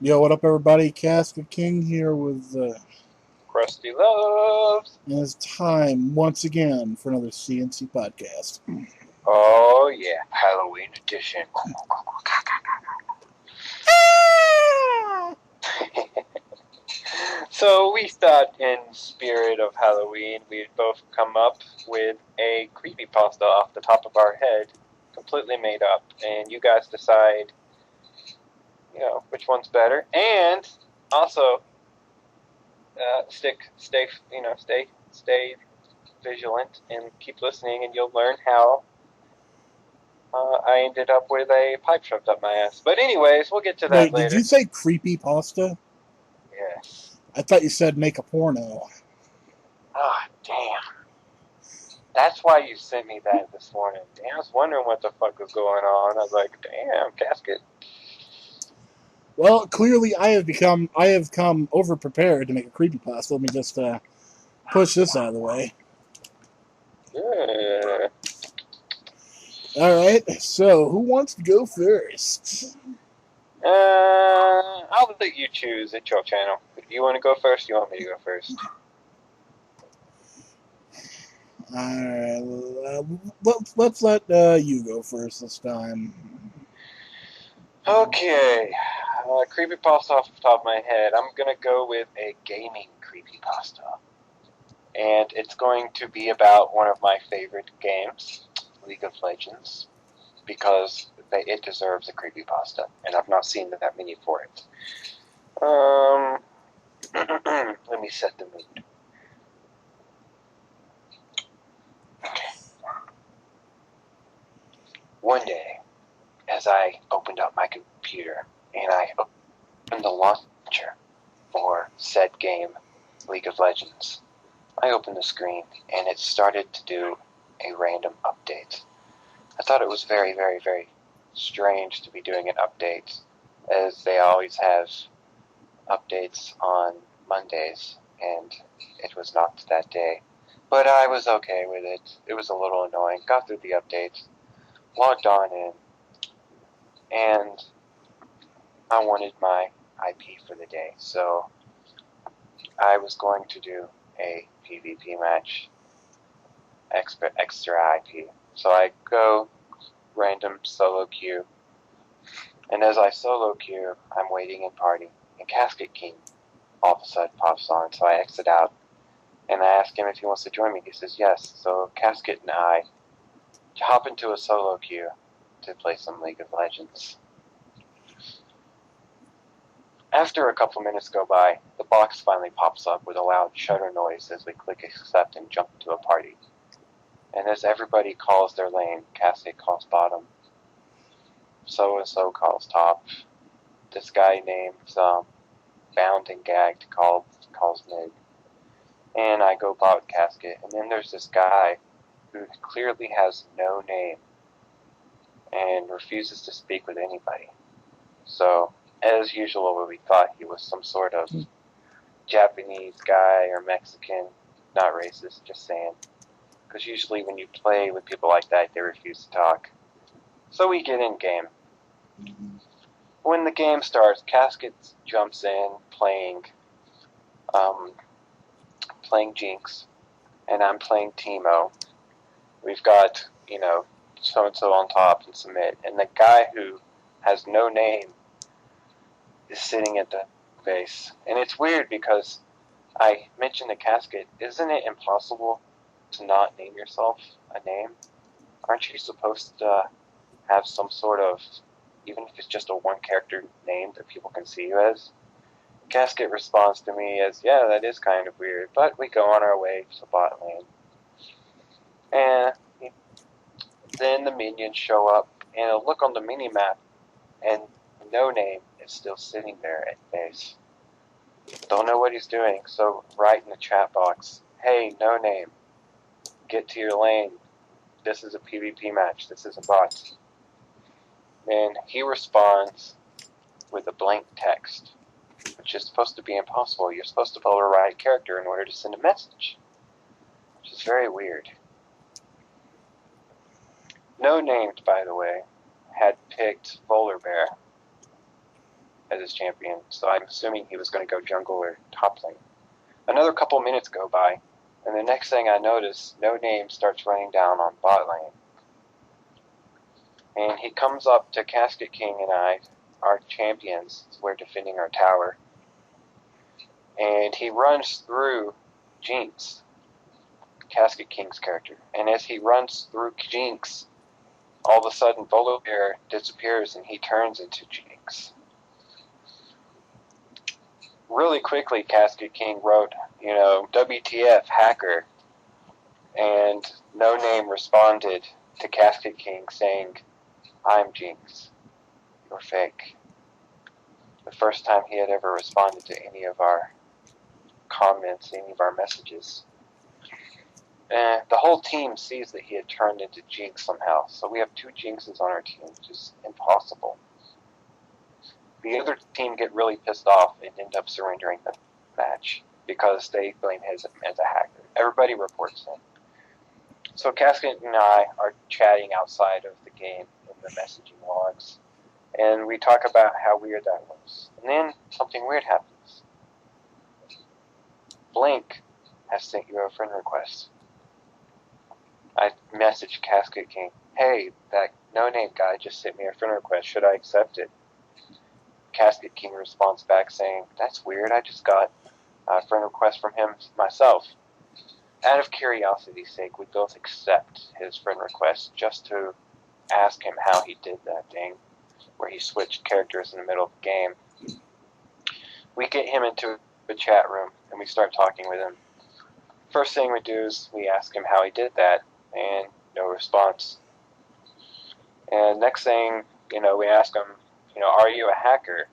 Yo, what up, everybody? Casket King here with, Krusty Loves. and it's time once again for another CnC podcast. Oh yeah, Halloween edition. So we thought, in spirit of Halloween, we'd both come up with a creepypasta off the top of our head, completely made up, and you guys decide, which one's better, and also stay vigilant and keep listening, and you'll learn how I ended up with a pipe shoved up my ass. But anyways, we'll get to that Wait, did later. you say creepy pasta? Yes. I thought you said make a porno. Ah, damn. That's why you sent me that this morning. Damn, I was wondering what the fuck was going on. I was like, damn, casket. Well, clearly I have come over prepared to make a creepy pasta. Let me just push this out of the way. Yeah. All right, so who wants to go first? I'll let you choose. It's your channel. If you want to go first, you want me to go first. All right, let's let you go first this time. Okay. Creepypasta off the top of my head. I'm gonna go with a gaming creepypasta. And it's going to be about one of my favorite games, League of Legends, because it deserves a creepypasta, and I've not seen that many for it. Let me set the mood. Okay. One day, as I opened up my computer and I opened the launcher for said game, League of Legends, I opened the screen and it started to do a random update. I thought it was very, very, very strange to be doing an update, as they always have updates on Mondays, and it was not that day. But I was okay with it. It was a little annoying. Got through the updates, logged on in, and I wanted my IP for the day. So I was going to do a PvP match, extra IP. So I go random solo queue, and as I solo queue, I'm waiting in party, and Casket King all of a sudden pops on, so I exit out, and I ask him if he wants to join me. He says yes, so Casket and I hop into a solo queue to play some League of Legends. After a couple minutes go by, the box finally pops up with a loud shutter noise as we click accept and jump into a party. And as everybody calls their lane, Casket calls bottom, so-and-so calls top, this guy named Bound and Gagged calls mid, and I go bot Casket, and then there's this guy who clearly has no name and refuses to speak with anybody. So, as usual, we thought he was some sort of Japanese guy or Mexican, not racist, just saying. Because usually when you play with people like that, they refuse to talk. So we get in game. When the game starts, Casket jumps in playing Jinx, and I'm playing Teemo. We've got, so-and-so on top and submit, and the guy who has no name is sitting at the base. And it's weird because I mentioned to Casket, isn't it impossible to not name yourself a name? Aren't you supposed to have some sort of, even if it's just a one-character name that people can see you as? Casket responds to me as, yeah, that is kind of weird, but we go on our way to bot lane. And then the minions show up, and I look on the mini-map, and No Name is still sitting there at base. Don't know what he's doing, so write in the chat box, hey, No Name, get to your lane. This is a PvP match. This is a bot. And he responds with a blank text, which is supposed to be impossible. You're supposed to override character in order to send a message, which is very weird. No Named, by the way, had picked Volar Bear as his champion, so I'm assuming he was going to go jungle or top lane. Another couple minutes go by, and the next thing I notice, No Name starts running down on bot lane. And he comes up to Casket King and I, our champions. We're defending our tower. And he runs through Jinx, Casket King's character. And as he runs through Jinx, all of a sudden Volibear disappears and he turns into Jinx. Really quickly, Casket King wrote, WTF, hacker. And No Name responded to Casket King saying, I'm Jinx. You're fake. The first time he had ever responded to any of our comments, any of our messages. And the whole team sees that he had turned into Jinx somehow. So we have 2 Jinxes on our team, which is impossible. The other team get really pissed off and end up surrendering the match because they blame him as a hacker. Everybody reports him. So Casket and I are chatting outside of the game in the messaging logs, and we talk about how weird that was. And then something weird happens. Blink has sent you a friend request. I messaged Casket King, hey, that No Name guy just sent me a friend request, should I accept it? Casket King responds back saying, that's weird, I just got a friend request from him myself. Out of curiosity's sake, we both accept his friend request just to ask him how he did that thing, where he switched characters in the middle of the game. We get him into the chat room, and we start talking with him. First thing we do is we ask him how he did that, and no response. And next thing, we ask him, are you a hacker?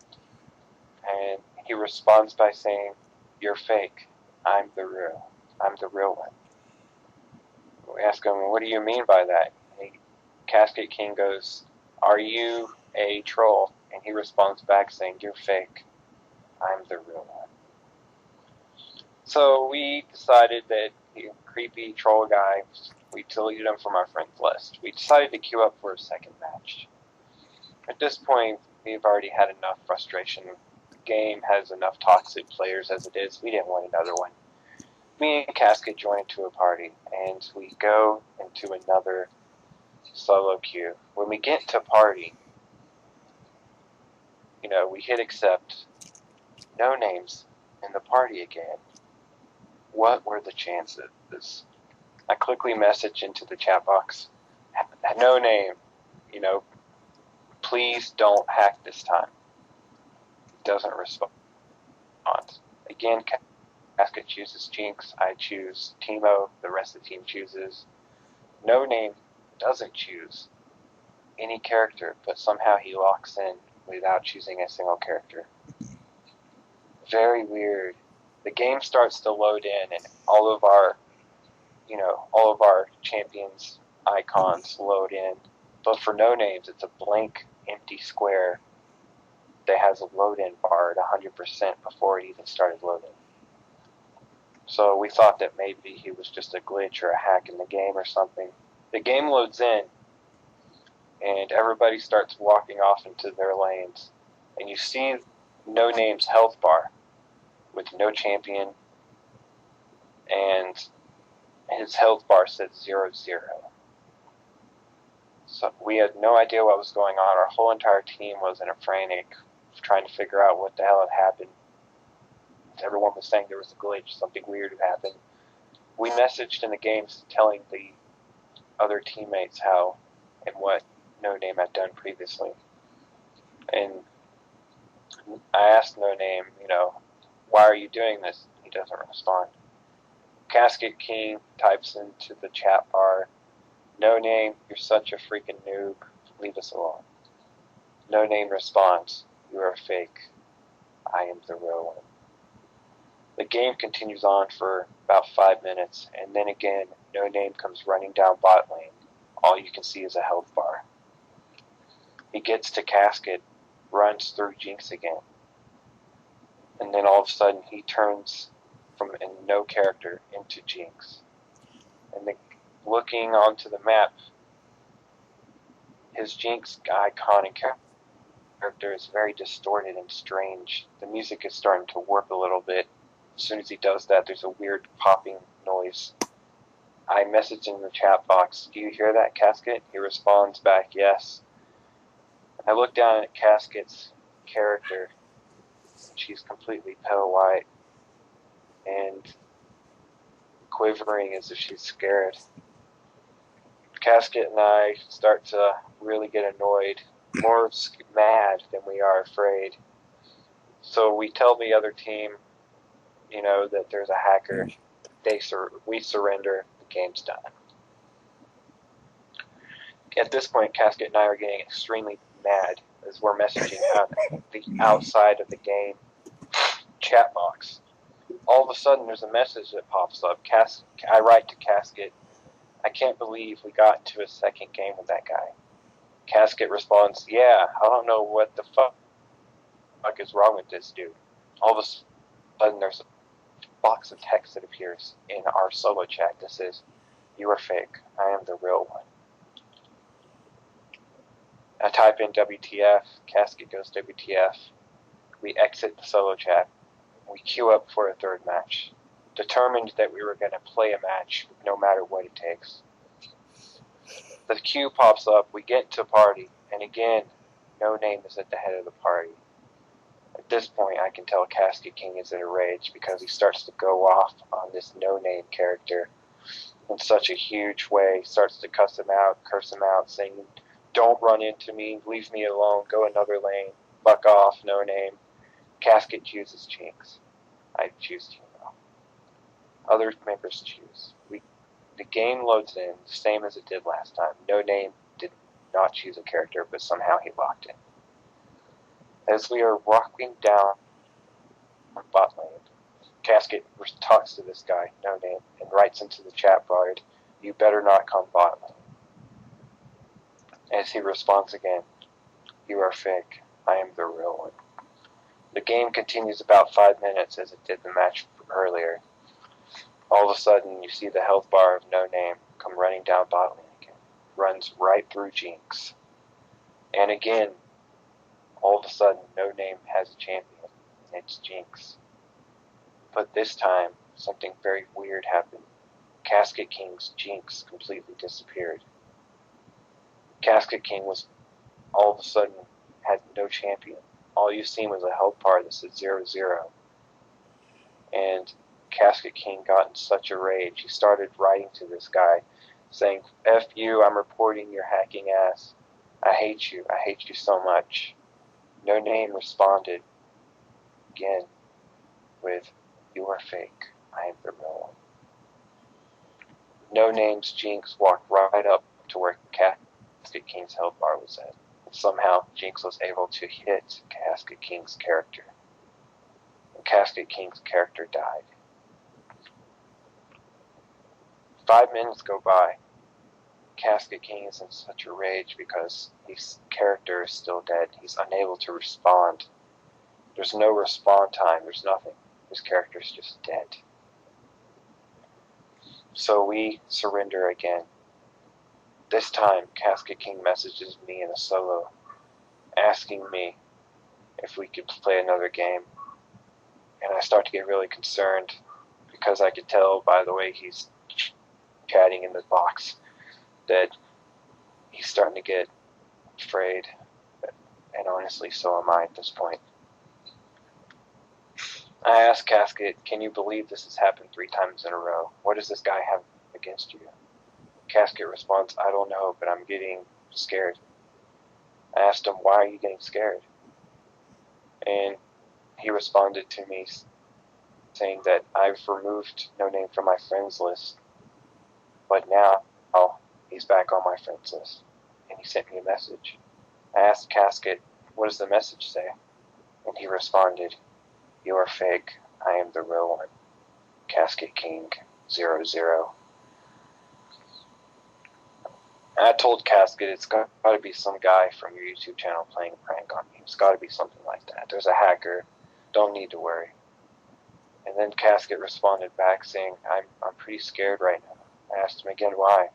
And he responds by saying, you're fake. I'm the real one. We ask him, what do you mean by that? And Casket King goes, are you a troll? And he responds back saying, you're fake. I'm the real one. So we decided that the creepy troll guy, we deleted him from our friends list. We decided to queue up for a second match. At this point, we've already had enough frustration. The game has enough toxic players as it is. We didn't want another one. Me and Casket join into a party, and we go into another solo queue. When we get to party, we hit accept. No names in the party again. What were the chances? I quickly message into the chat box. No name, please don't hack this time. Doesn't respond. Again, Casket chooses Jinx. I choose Teemo. The rest of the team chooses. No Name doesn't choose any character, but somehow he locks in without choosing a single character. Very weird. The game starts to load in, and all of our champions icons load in. But for No Names, it's a blank, empty square that has a load-in bar at 100% before it even started loading. So we thought that maybe he was just a glitch or a hack in the game or something. The game loads in, and everybody starts walking off into their lanes. And you see No Name's health bar with no champion, and his health bar says 0-0. So we had no idea what was going on. Our whole entire team was in a frantic, trying to figure out what the hell had happened. Everyone was saying there was a glitch, something weird had happened. We messaged in the games telling the other teammates how and what No Name had done previously. And I asked No Name, why are you doing this? He doesn't respond. Casket King types into the chat bar, No Name, you're such a freaking noob. Leave us alone. No Name responds, you are fake. I am the real one. The game continues on for about 5 minutes, and then again, No Name comes running down bot lane. All you can see is a health bar. He gets to Casket, runs through Jinx again, and then all of a sudden he turns from a no character into Jinx. And then looking onto the map, his Jinx icon and character character is very distorted and strange. The music is starting to warp a little bit. As soon as he does that, there's a weird popping noise. I message in the chat box, "Do you hear that, Casket?" He responds back, "Yes." I look down at Casket's character. She's completely pale white and quivering as if she's scared. Casket and I start to really get annoyed, more mad than we are afraid. So we tell the other team, that there's a hacker. We surrender. The game's done. At this point, Casket and I are getting extremely mad as we're messaging out the outside of the game chat box. All of a sudden, there's a message that pops up. I write to Casket, "I can't believe we got into a second game with that guy." Casket responds, "Yeah, I don't know what the fuck is wrong with this dude." All of a sudden, there's a box of text that appears in our solo chat that says, "You are fake. I am the real one." I type in WTF. Casket goes WTF. We exit the solo chat. We queue up for a third match, determined that we were going to play a match no matter what it takes. The queue pops up. We get to party, and again, No Name is at the head of the party. At this point, I can tell Casket King is in a rage because he starts to go off on this No Name character in such a huge way. Starts to curse him out, saying, "Don't run into me, leave me alone, go another lane, fuck off, No Name." Casket chooses Jinx. I choose Timo. Other members choose. The game loads in, the same as it did last time. No Name did not choose a character, but somehow he locked in. As we are walking down bot lane, Casket talks to this guy, No Name, and writes into the chat board, "You better not come bot lane." As he responds again, "You are fake. I am the real one." The game continues about 5 minutes as it did the match earlier. All of a sudden, you see the health bar of No Name come running down bot lane again. Runs right through Jinx. And again, all of a sudden, No Name has a champion, and it's Jinx. But this time, something very weird happened. Casket King's Jinx completely disappeared. Casket King was all of a sudden had no champion. All you've seen was a health bar that said 0-0. And Casket King got in such a rage, he started writing to this guy saying, "F you, I'm reporting your hacking ass. I hate you so much." No Name responded again with, "You are fake. I am the real one." No Name's Jinx walked right up to where Casket King's health bar was at. And somehow Jinx was able to hit Casket King's character. And Casket King's character died. 5 minutes go by. Casket King is in such a rage because his character is still dead. He's unable to respond. There's no respawn time. There's nothing. His character is just dead. So we surrender again. This time, Casket King messages me in a solo, asking me if we could play another game. And I start to get really concerned because I could tell by the way he's chatting in the box that he's starting to get afraid. And honestly, so am I at this point. I asked Casket, "Can you believe this has happened 3 times in a row? What does this guy have against you?" Casket responds, "I don't know, but I'm getting scared." I asked him, "Why are you getting scared?" And he responded to me saying that I've removed No Name from my friends list, but now he's back on my friends list. And he sent me a message. I asked Casket, "What does the message say?" And he responded, "You are fake. I am the real one. Casket King 0-0. And I told Casket it's got to be some guy from your YouTube channel playing a prank on me. It's got to be something like that. There's a hacker. Don't need to worry. And then Casket responded back saying, I'm pretty scared right now. I asked him again why.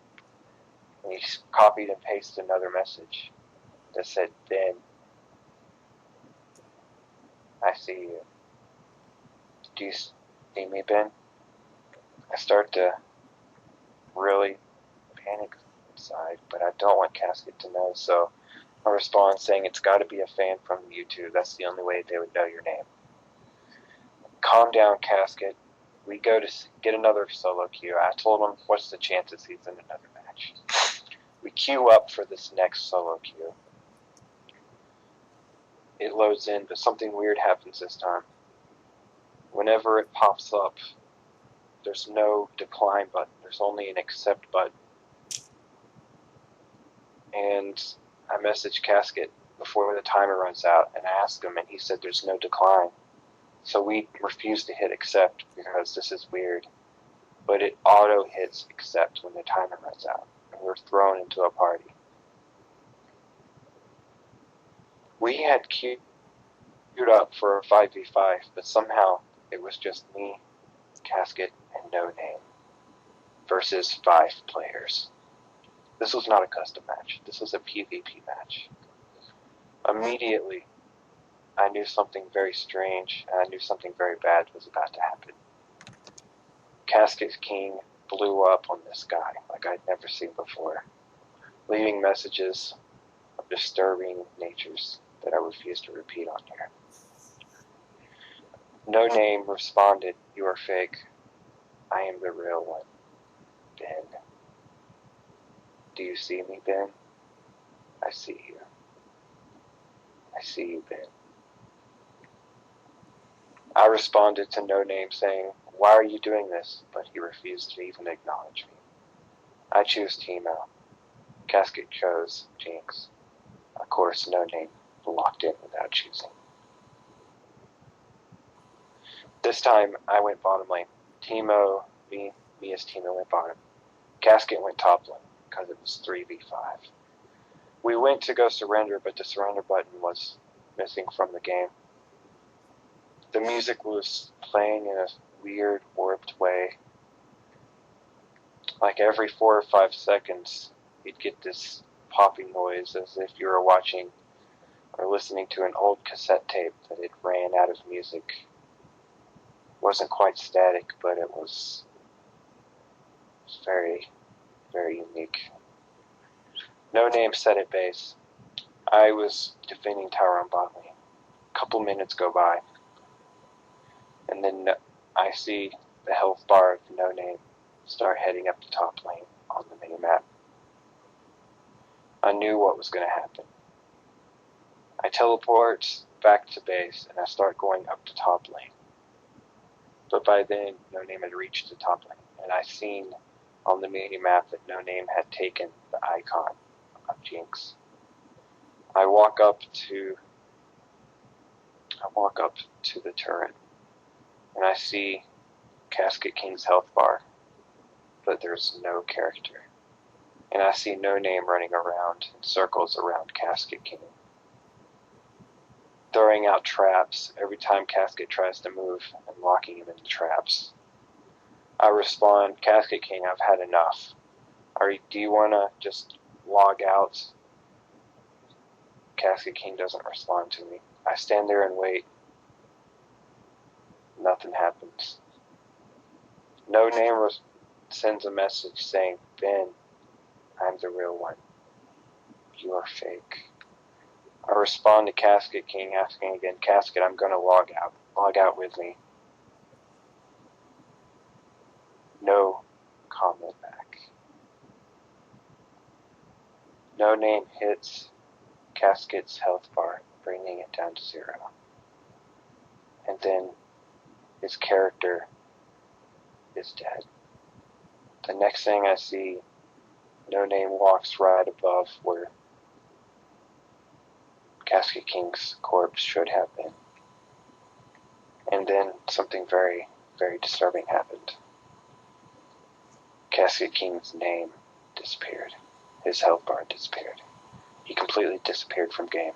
And he copied and pasted another message that said, "Then." I see you. Do you see me, Ben? I start to really panic inside, but I don't want Casket to know, so I respond saying it's got to be a fan from YouTube. That's the only way they would know your name. Calm down, Casket. We go to get another solo queue. I told him, what's the chances he's in another match? We queue up for this next solo queue. It loads in, but something weird happens this time. Whenever it pops up, there's no decline button. There's only an accept button. And I messaged Casket before the timer runs out, and I asked him, and he said there's no decline. So we refuse to hit accept because this is weird. But it auto hits accept when the timer runs out, and we're thrown into a party. We had queued up for a 5v5, but somehow it was just me, Casket, and No Name versus 5 players. This was not a custom match. This was a PvP match. Immediately, I knew something very strange, and I knew something very bad was about to happen. Casket King blew up on this guy like I'd never seen before, leaving messages of disturbing natures that I refuse to repeat on here. No Name responded, "You are fake. I am the real one. Ben. Do you see me, Ben? I see you. I see you, Ben." I responded to No Name saying, "Why are you doing this?" But he refused to even acknowledge me. I choose Teemo. Casket chose Jinx. Of course, No Name locked in without choosing. This time, I went bottom lane. Teemo, me as Teemo went bottom. Casket went top lane because it was 3v5. We went to go surrender, but the surrender button was missing from the game. The music was playing in a weird, warped way. Like every 4 or 5 seconds, you'd get this popping noise as if you were watching or listening to an old cassette tape that it ran out of music. It wasn't quite static, but it was very, very unique. No Name set at base. I was defending tower on bot lane. A couple minutes go by, and then I see the health bar of No Name start heading up the top lane on the minimap. I knew what was going to happen. I teleport back to base, and I start going up to top lane. But by then, No Name had reached the top lane, and I seen on the minimap that No Name had taken the icon of Jinx. I walk up to the turret, and I see Casket King's health bar, but there's no character. And I see No Name running around in circles around Casket King, throwing out traps every time Casket tries to move and locking him into traps. I respond, "Casket King, I've had enough. Do you want to just log out?" Casket King doesn't respond to me. I stand there and wait. Nothing happens. No Name sends a message saying, "Ben, I'm the real one. You are fake." I respond to Casket King asking again, "Casket, I'm going to log out. Log out with me." No comment back. No Name hits Casket's health bar, bringing it down to 0. And then his character is dead. The next thing I see, No Name walks right above where Casket King's corpse should have been. And then something very, very disturbing happened. Casket King's name disappeared. His health bar disappeared. He completely disappeared from game.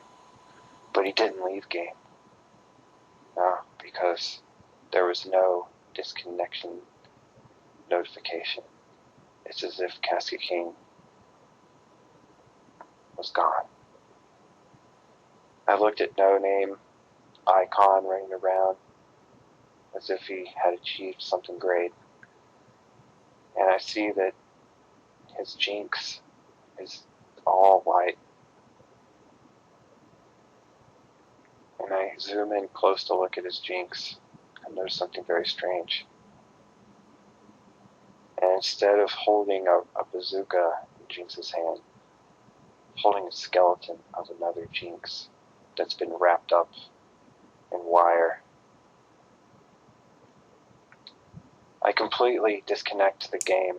But he didn't leave game. No, because there was no disconnection notification. It's as if Casket King was gone. I looked at No Name icon running around as if he had achieved something great. And I see that his jinx is all white. And I zoom in close to look at his jinx and notice something very strange. And instead of holding a bazooka in Jinx's hand, holding a skeleton of another Jinx that's been wrapped up in wire. I completely disconnect the game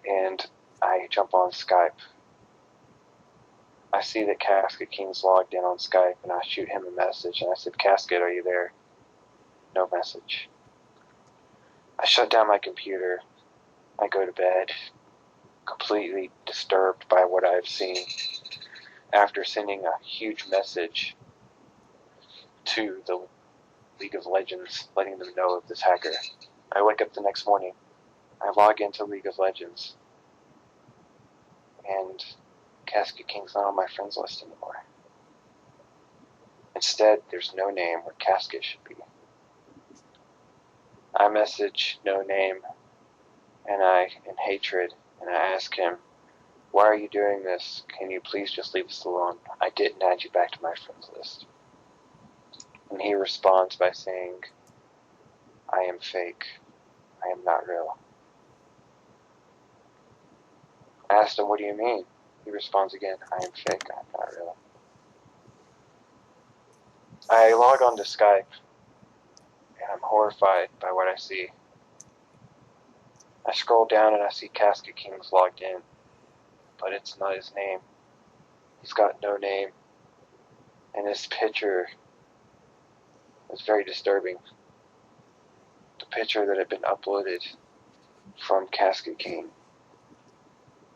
and I jump on Skype. I see that Casket King's logged in on Skype and I shoot him a message and I said, "Casket, are you there?" No message. I shut down my computer. I go to bed, completely disturbed by what I've seen. After sending a huge message to the League of Legends, letting them know of this hacker. I wake up the next morning. I log into League of Legends. And Casket King's not on my friends list anymore. Instead, there's no name where Casket should be. I message no name, and in hatred, and I ask him, "Why are you doing this? Can you please just leave us alone? I didn't add you back to my friends list." And he responds by saying, "I am fake. I am not real." I asked him, "What do you mean?" He responds again, "I am fake. I am not real." I log on to Skype, and I'm horrified by what I see. I scroll down and I see Casket King's logged in, but it's not his name. He's got no name. And this picture is very disturbing. The picture that had been uploaded from Casket King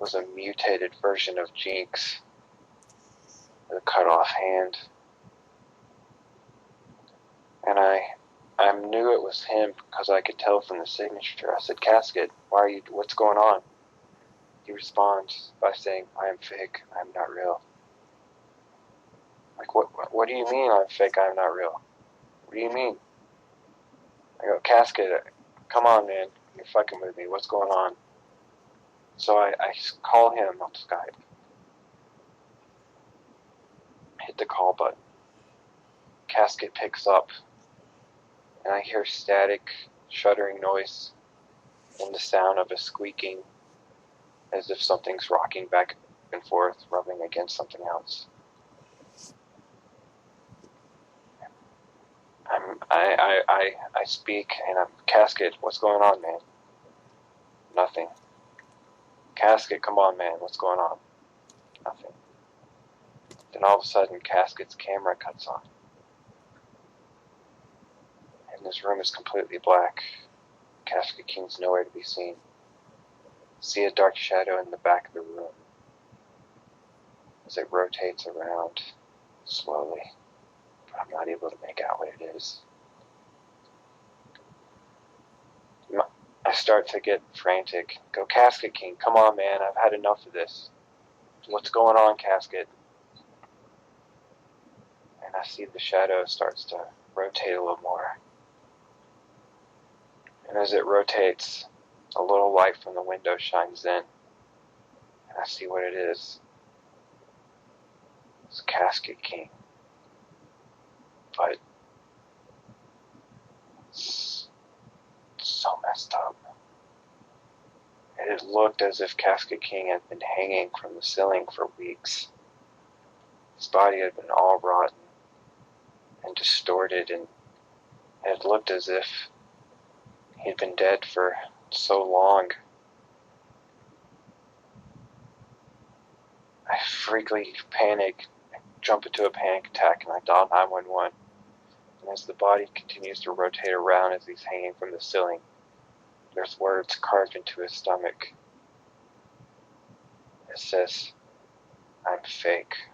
was a mutated version of Jinx with a cut off hand. And I knew it was him because I could tell from the signature. I said, "Casket, what's going on?" He responds by saying, "I am fake, I am not real." Like, what do you mean I'm fake, I'm not real? What do you mean? I go, "Casket, come on, man, you're fucking with me, what's going on?" So I call him on Skype. Hit the call button. Casket picks up, and I hear static, shuddering noise and the sound of a squeaking as if something's rocking back and forth, rubbing against something else. I speak, and I'm, "Casket, what's going on, man?" Nothing. "Casket, come on, man, what's going on?" Nothing. Then all of a sudden, Casket's camera cuts on. And this room is completely black. Casket King's nowhere to be seen. See a dark shadow in the back of the room as it rotates around slowly, but I'm not able to make out what it is. I start to get frantic. Go, "Casket King, come on, man, I've had enough of this. What's going on, Casket?" And I see the shadow starts to rotate a little more. And as it rotates, a little light from the window shines in. And I see what it is. It's Casket King. But it's so messed up. It looked as if Casket King had been hanging from the ceiling for weeks. His body had been all rotten and distorted, and it looked as if he'd been dead for so long. I freakily panic, jump into a panic attack, and I dial 911. And as the body continues to rotate around as he's hanging from the ceiling, there's words carved into his stomach. It says, "I'm fake.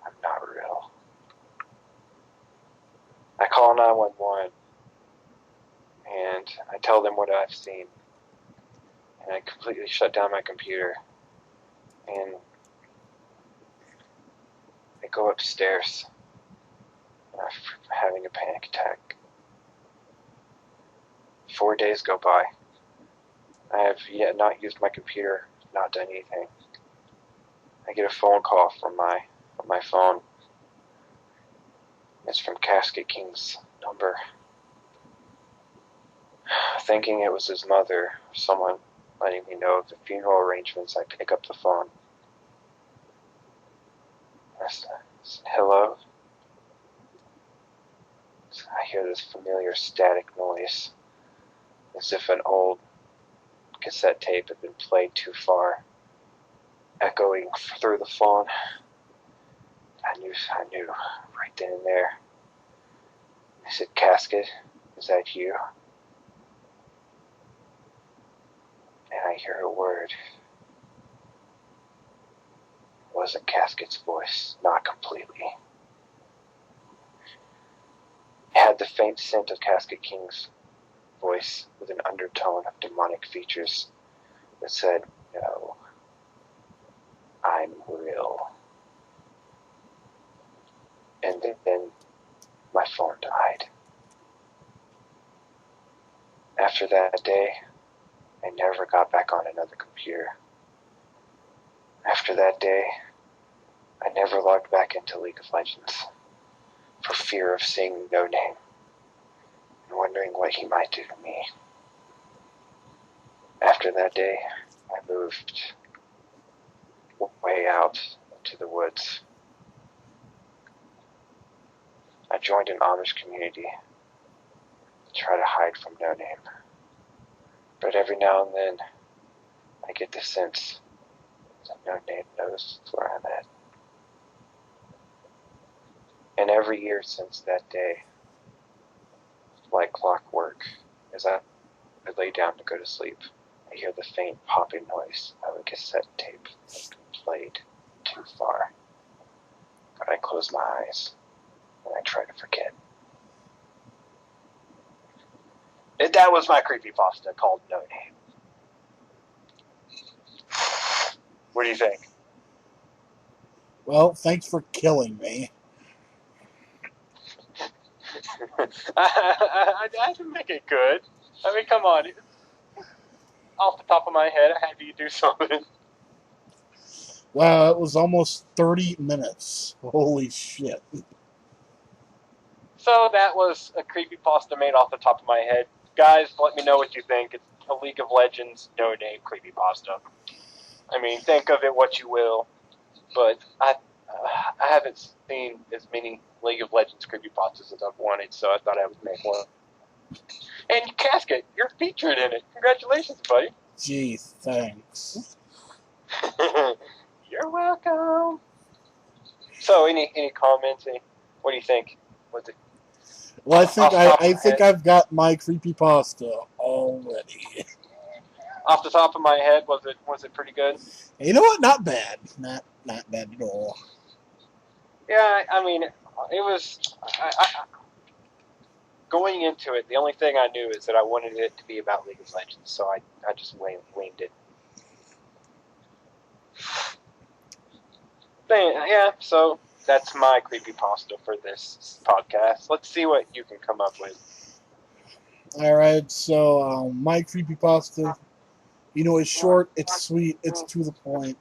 I'm not real." I call 911 and I tell them what I've seen. And I completely shut down my computer. And I go upstairs. I'm having a panic attack. 4 days go by. I have yet not used my computer, not done anything. I get a phone call from my phone. It's from Casket King's number. Thinking it was his mother or someone letting me know of the funeral arrangements, I pick up the phone. I said, hello? I hear this familiar static noise, as if an old cassette tape had been played too far, echoing through the phone. I knew right then and there. I said, Casket, is that you? And I hear a word. It wasn't Casket's voice, not completely. It had the faint scent of Casket King's voice with an undertone of demonic features that said, no, I'm real. And then my phone died. After that day, I never got back on another computer. After that day, I never logged back into League of Legends for fear of seeing No Name and wondering what he might do to me. After that day, I moved way out into the woods. I joined an Amish community to try to hide from No Name. But every now and then, I get the sense that No Name knows where I'm at. And every year since that day, like clockwork, as I lay down to go to sleep, I hear the faint popping noise of a cassette tape that's been played too far. But I close my eyes and I try to forget. And that was my creepypasta called No Name. What do you think? Well, thanks for killing me. I didn't make it good. I mean, come on. Off the top of my head, I had to do something. Wow, it was almost 30 minutes. Holy shit. So that was a creepypasta made off the top of my head. Guys, let me know what you think. It's a League of Legends No Name creepypasta. I mean, think of it what you will, but I haven't seen as many League of Legends creepypastas as I've wanted, so I thought I would make one. And Casket, you're featured in it. Congratulations, buddy. Gee, thanks. You're welcome. So, any comments? What do you think? Was it? Well, I think I've got my creepypasta already. Off the top of my head, was it pretty good? You know what? Not bad. Not bad at all. Yeah, I mean, it was. Going into it, the only thing I knew is that I wanted it to be about League of Legends, so I just winged it. Yeah, so that's my creepypasta for this podcast. Let's see what you can come up with. Alright, so my creepypasta, it's short, it's sweet, it's to the point.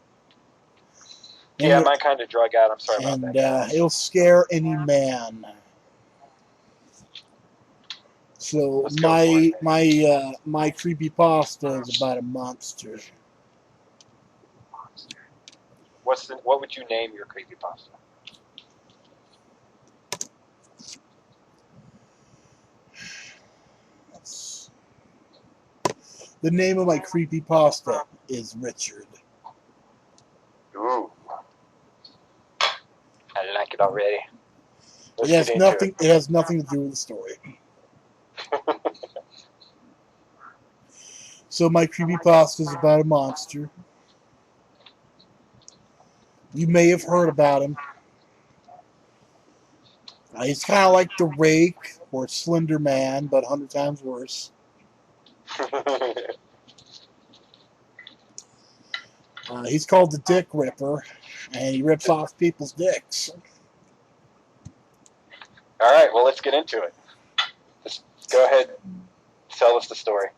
And yeah, mine kind of drug out. I'm sorry about that. And it'll scare any man. So my creepypasta is about a monster. What would you name your creepypasta? The name of my creepypasta is Richard. Ooh. I like it already. It has nothing to do with the story. So my creepypasta is about a monster. You may have heard about him. He's kind of like the Rake or Slender Man, but 100 times worse. He's called the Dick Ripper, and he rips off people's dicks. All right, well, let's get into it. Just go ahead, tell us the story.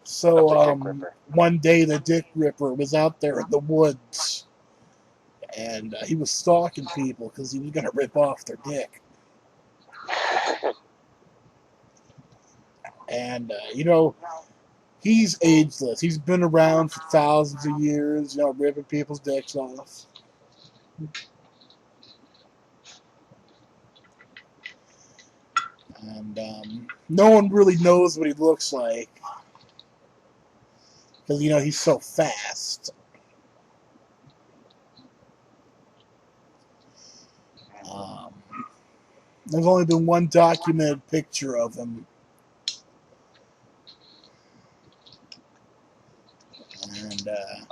So, one day the Dick Ripper was out there in the woods, and he was stalking people because he was going to rip off their dick. And, he's ageless. He's been around for thousands of years, ripping people's dicks off. And no one really knows what he looks like. Because, he's so fast. There's only been one documented picture of him. And the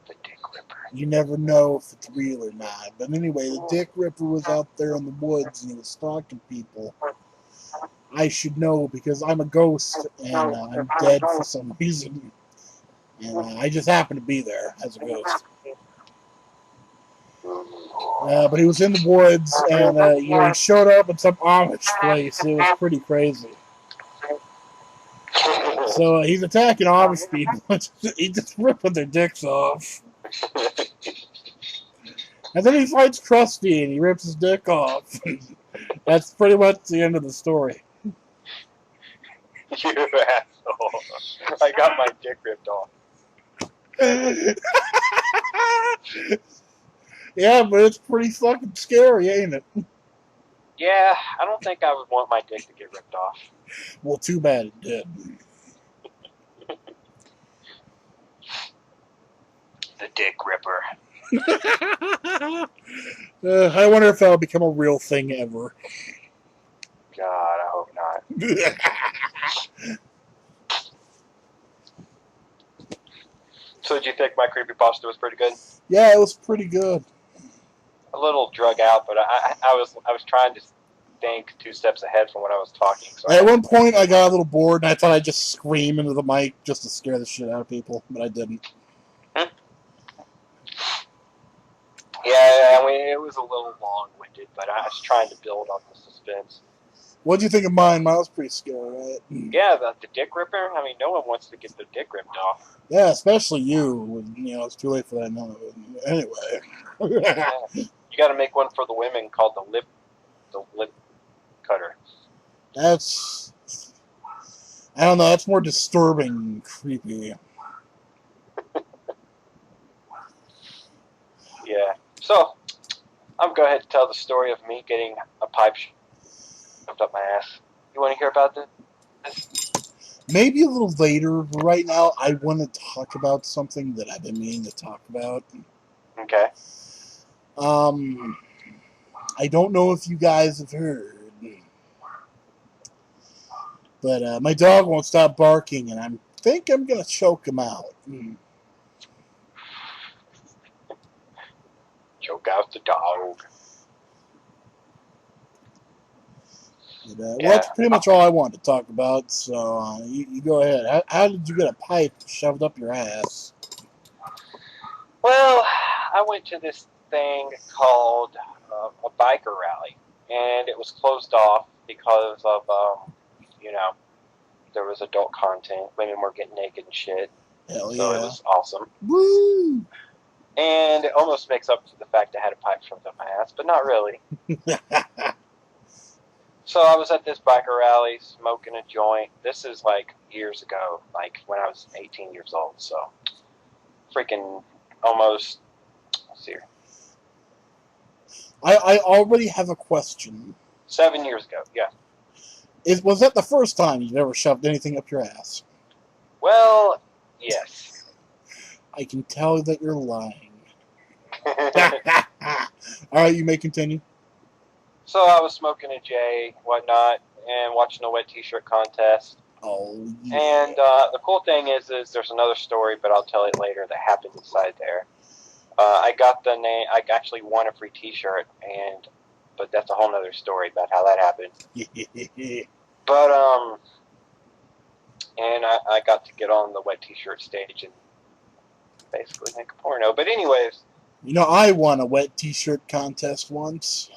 Dick Ripper. You never know if it's real or not. But anyway, the Dick Ripper was out there in the woods and he was stalking people. I should know because I'm a ghost and I'm dead for some reason. And I just happened to be there as a ghost. But he was in the woods, and he showed up at some Amish place. It was pretty crazy. So he's attacking Amish people. He's just ripping their dicks off. And then he fights Krusty, and he rips his dick off. That's pretty much the end of the story. You asshole! I got my dick ripped off. Yeah, but it's pretty fucking scary, ain't it? Yeah, I don't think I would want my dick to get ripped off. Well, too bad it did. The Dick Ripper. I wonder if that'll become a real thing ever. God, I hope not. So did you think my creepypasta was pretty good? Yeah, it was pretty good. A little drug out, but I was trying to think 2 steps ahead from what I was talking. So At one point, I got a little bored, and I thought I'd just scream into the mic just to scare the shit out of people, but I didn't. Yeah, I mean, it was a little long-winded, but I was trying to build up the suspense. What did you think of mine? Mine was pretty scary, right? Yeah, the Dick Ripper. I mean, no one wants to get their dick ripped off. Yeah, especially you. It's too late for that now. Anyway. Yeah. You got to make one for the women called the lip cutter. That's, I don't know, that's more disturbing and creepy. Yeah. So, I'm going to go ahead and tell the story of me getting a pipe shoved up my ass. You want to hear about this? Maybe a little later. Right now, I want to talk about something that I've been meaning to talk about. Okay. I don't know if you guys have heard, but my dog won't stop barking, and I think I'm going to choke him out. Choke out the dog. But, well, that's pretty much all I wanted to talk about, so you go ahead. How did you get a pipe shoved up your ass? Well, I went to this thing called a biker rally, and it was closed off because of, there was adult content. Women were getting naked and shit. Hell yeah. So it was awesome. Woo! And it almost makes up for the fact I had a pipe shoved up my ass, but not really. So I was at this biker rally smoking a joint. This is like years ago, like when I was 18 years old. So freaking almost, let's see here. I already have a question. 7 years ago, yeah. Was that the first time you've ever shoved anything up your ass? Well, yes. I can tell that you're lying. Alright, you may continue. So I was smoking a J, whatnot, and watching a wet t-shirt contest. Oh, yeah. And the cool thing is there's another story, but I'll tell it later, that happened inside there. I got the name. I actually won a free T-shirt, but that's a whole nother story about how that happened. But and I got to get on the wet T-shirt stage and basically make a porno. But anyways, I won a wet T-shirt contest once.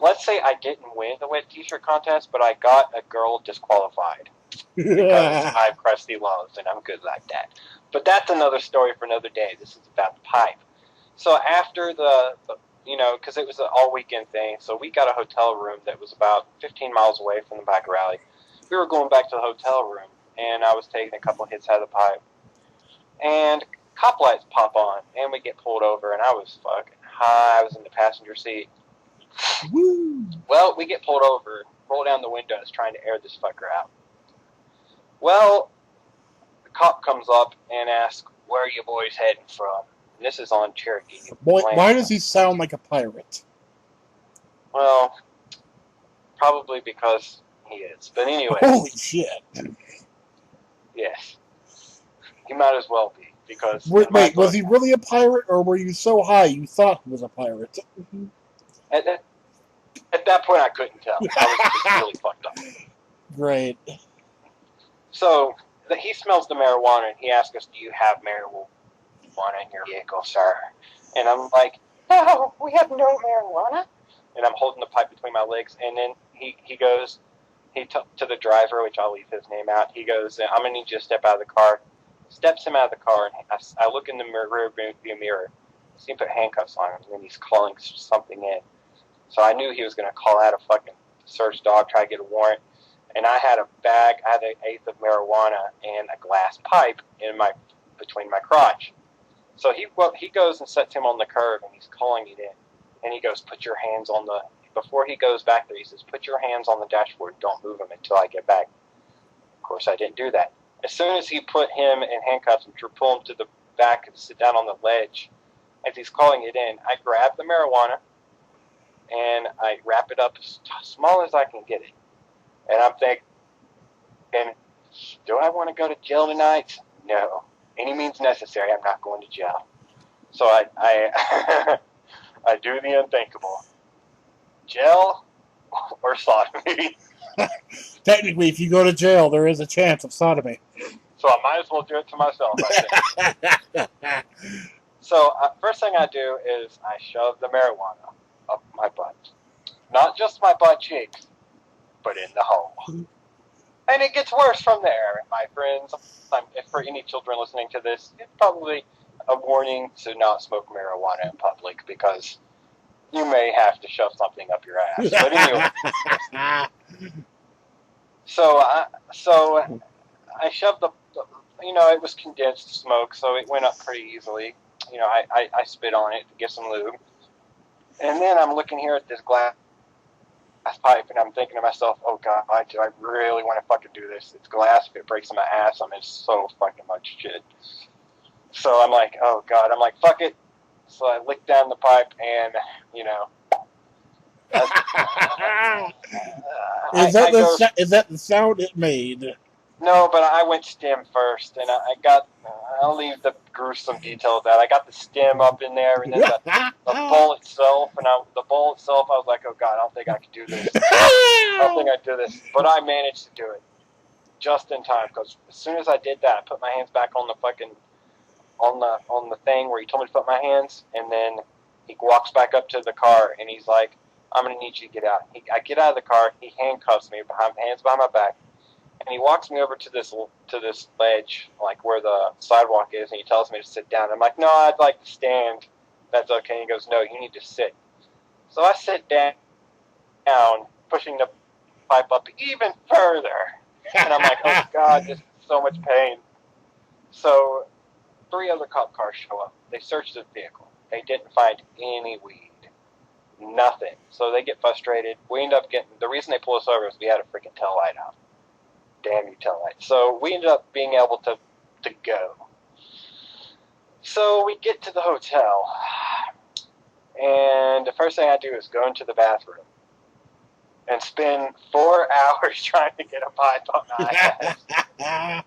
let's say I didn't win the wet t-shirt contest, but I got a girl disqualified because I have crusty loves and I'm good like that. But that's another story for another day. This is about the pipe. So after because it was an all-weekend thing, so we got a hotel room that was about 15 miles away from the back rally. We were going back to the hotel room, and I was taking a couple of hits out of the pipe. And cop lights pop on, and we get pulled over, and I was fucking high. I was in the passenger seat. Woo. Well, we get pulled over, roll down the windows, trying to air this fucker out. Well, the cop comes up and asks, "Where are you boys heading from?" And this is on Cherokee. Boy, why does he sound like a pirate? Well, probably because he is. But anyway. Holy shit. Yes. He might as well be, because... Wait, was he really a pirate, or were you so high you thought he was a pirate? At that point, I couldn't tell. I was just really fucked up. Great. So, he smells the marijuana, and he asks us, "Do you have marijuana in your vehicle, sir?" And I'm like, "No, we have no marijuana." And I'm holding the pipe between my legs, and then he goes, to the driver, which I'll leave his name out, he goes, "I'm going to need you to step out of the car." Steps him out of the car, and I look in the rear view mirror. I see him put handcuffs on him, and then he's calling something in. So I knew he was going to call out a fucking search dog, try to get a warrant. And I had a bag, I had an eighth of marijuana and a glass pipe between my crotch. So he goes and sets him on the curb, and he's calling it in. And he goes, "Put your hands on the," before he goes back there, he says, "Put your hands on the dashboard, don't move them until I get back." Of course, I didn't do that. As soon as he put him in handcuffs and pull him to the back and sit down on the ledge, as he's calling it in, I grab the marijuana and I wrap it up as small as I can get it. And I'm thinking, do I want to go to jail tonight? No. Any means necessary, I'm not going to jail. So I I do the unthinkable. Jail or sodomy. Technically, if you go to jail, there is a chance of sodomy. So I might as well do it to myself, I think. So first thing I do is I shove the marijuana up my butt. Not just my butt cheeks, but in the hole. And it gets worse from there, my friends. If for any children listening to this, it's probably a warning to not smoke marijuana in public, because you may have to shove something up your ass. But anyway. So I shoved it was condensed smoke, so it went up pretty easily. I spit on it to get some lube. And then I'm looking here at this glass pipe, and I'm thinking to myself, "Oh God, do I really want to fucking do this? It's glass. If it breaks in my ass, I'm in so fucking much shit." So I'm like, "Oh God," I'm like, "Fuck it." So I licked down the pipe, and Is that the sound it made? No, but I went stem first, and I'll leave the gruesome details out. I got the stem up in there, and then the bowl itself, I was like, "Oh God, I don't think I can do this. I don't think I can do this." But I managed to do it just in time, because as soon as I did that, I put my hands back on the fucking on the thing where he told me to put my hands, and then he walks back up to the car, and he's like, "I'm gonna need you to get out." I get out of the car. He handcuffs me hands behind my back. And he walks me over to this ledge, like where the sidewalk is, and he tells me to sit down. I'm like, "No, I'd like to stand." "That's okay." And he goes, "No, you need to sit." So I sit down, pushing the pipe up even further. And I'm like, "Oh God, this is so much pain." So 3 other cop cars show up. They search the vehicle. They didn't find any weed. Nothing. So they get frustrated. We end up the reason they pull us over is we had a freaking tail light out. Damn you, tail light. So we ended up being able to go. So we get to the hotel, and the first thing I do is go into the bathroom and spend 4 hours trying to get a pipe up my ass.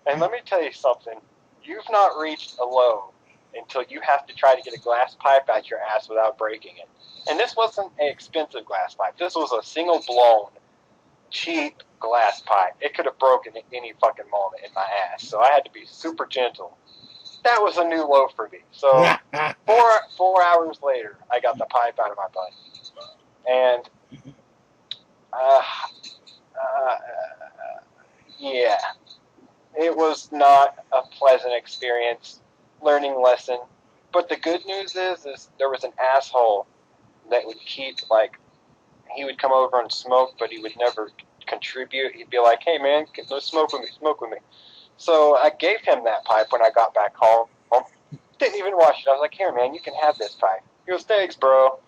And let me tell you something. You've not reached a low until you have to try to get a glass pipe out your ass without breaking it. And this wasn't an expensive glass pipe. This was a single blown, cheap glass pipe. It could have broken at any fucking moment in my ass. So I had to be super gentle. That was a new low for me. So 4 hours later, I got the pipe out of my butt. And uh, uh, yeah, it was not a pleasant experience, learning lesson. But the good news is there was an asshole that would keep, like, he would come over and smoke, but he would never contribute. He'd be like, hey, man, let's smoke with me, smoke with me. So I gave him that pipe when I got back home. Didn't even wash it. I was like, here, man, you can have this pipe. He goes, thanks, bro.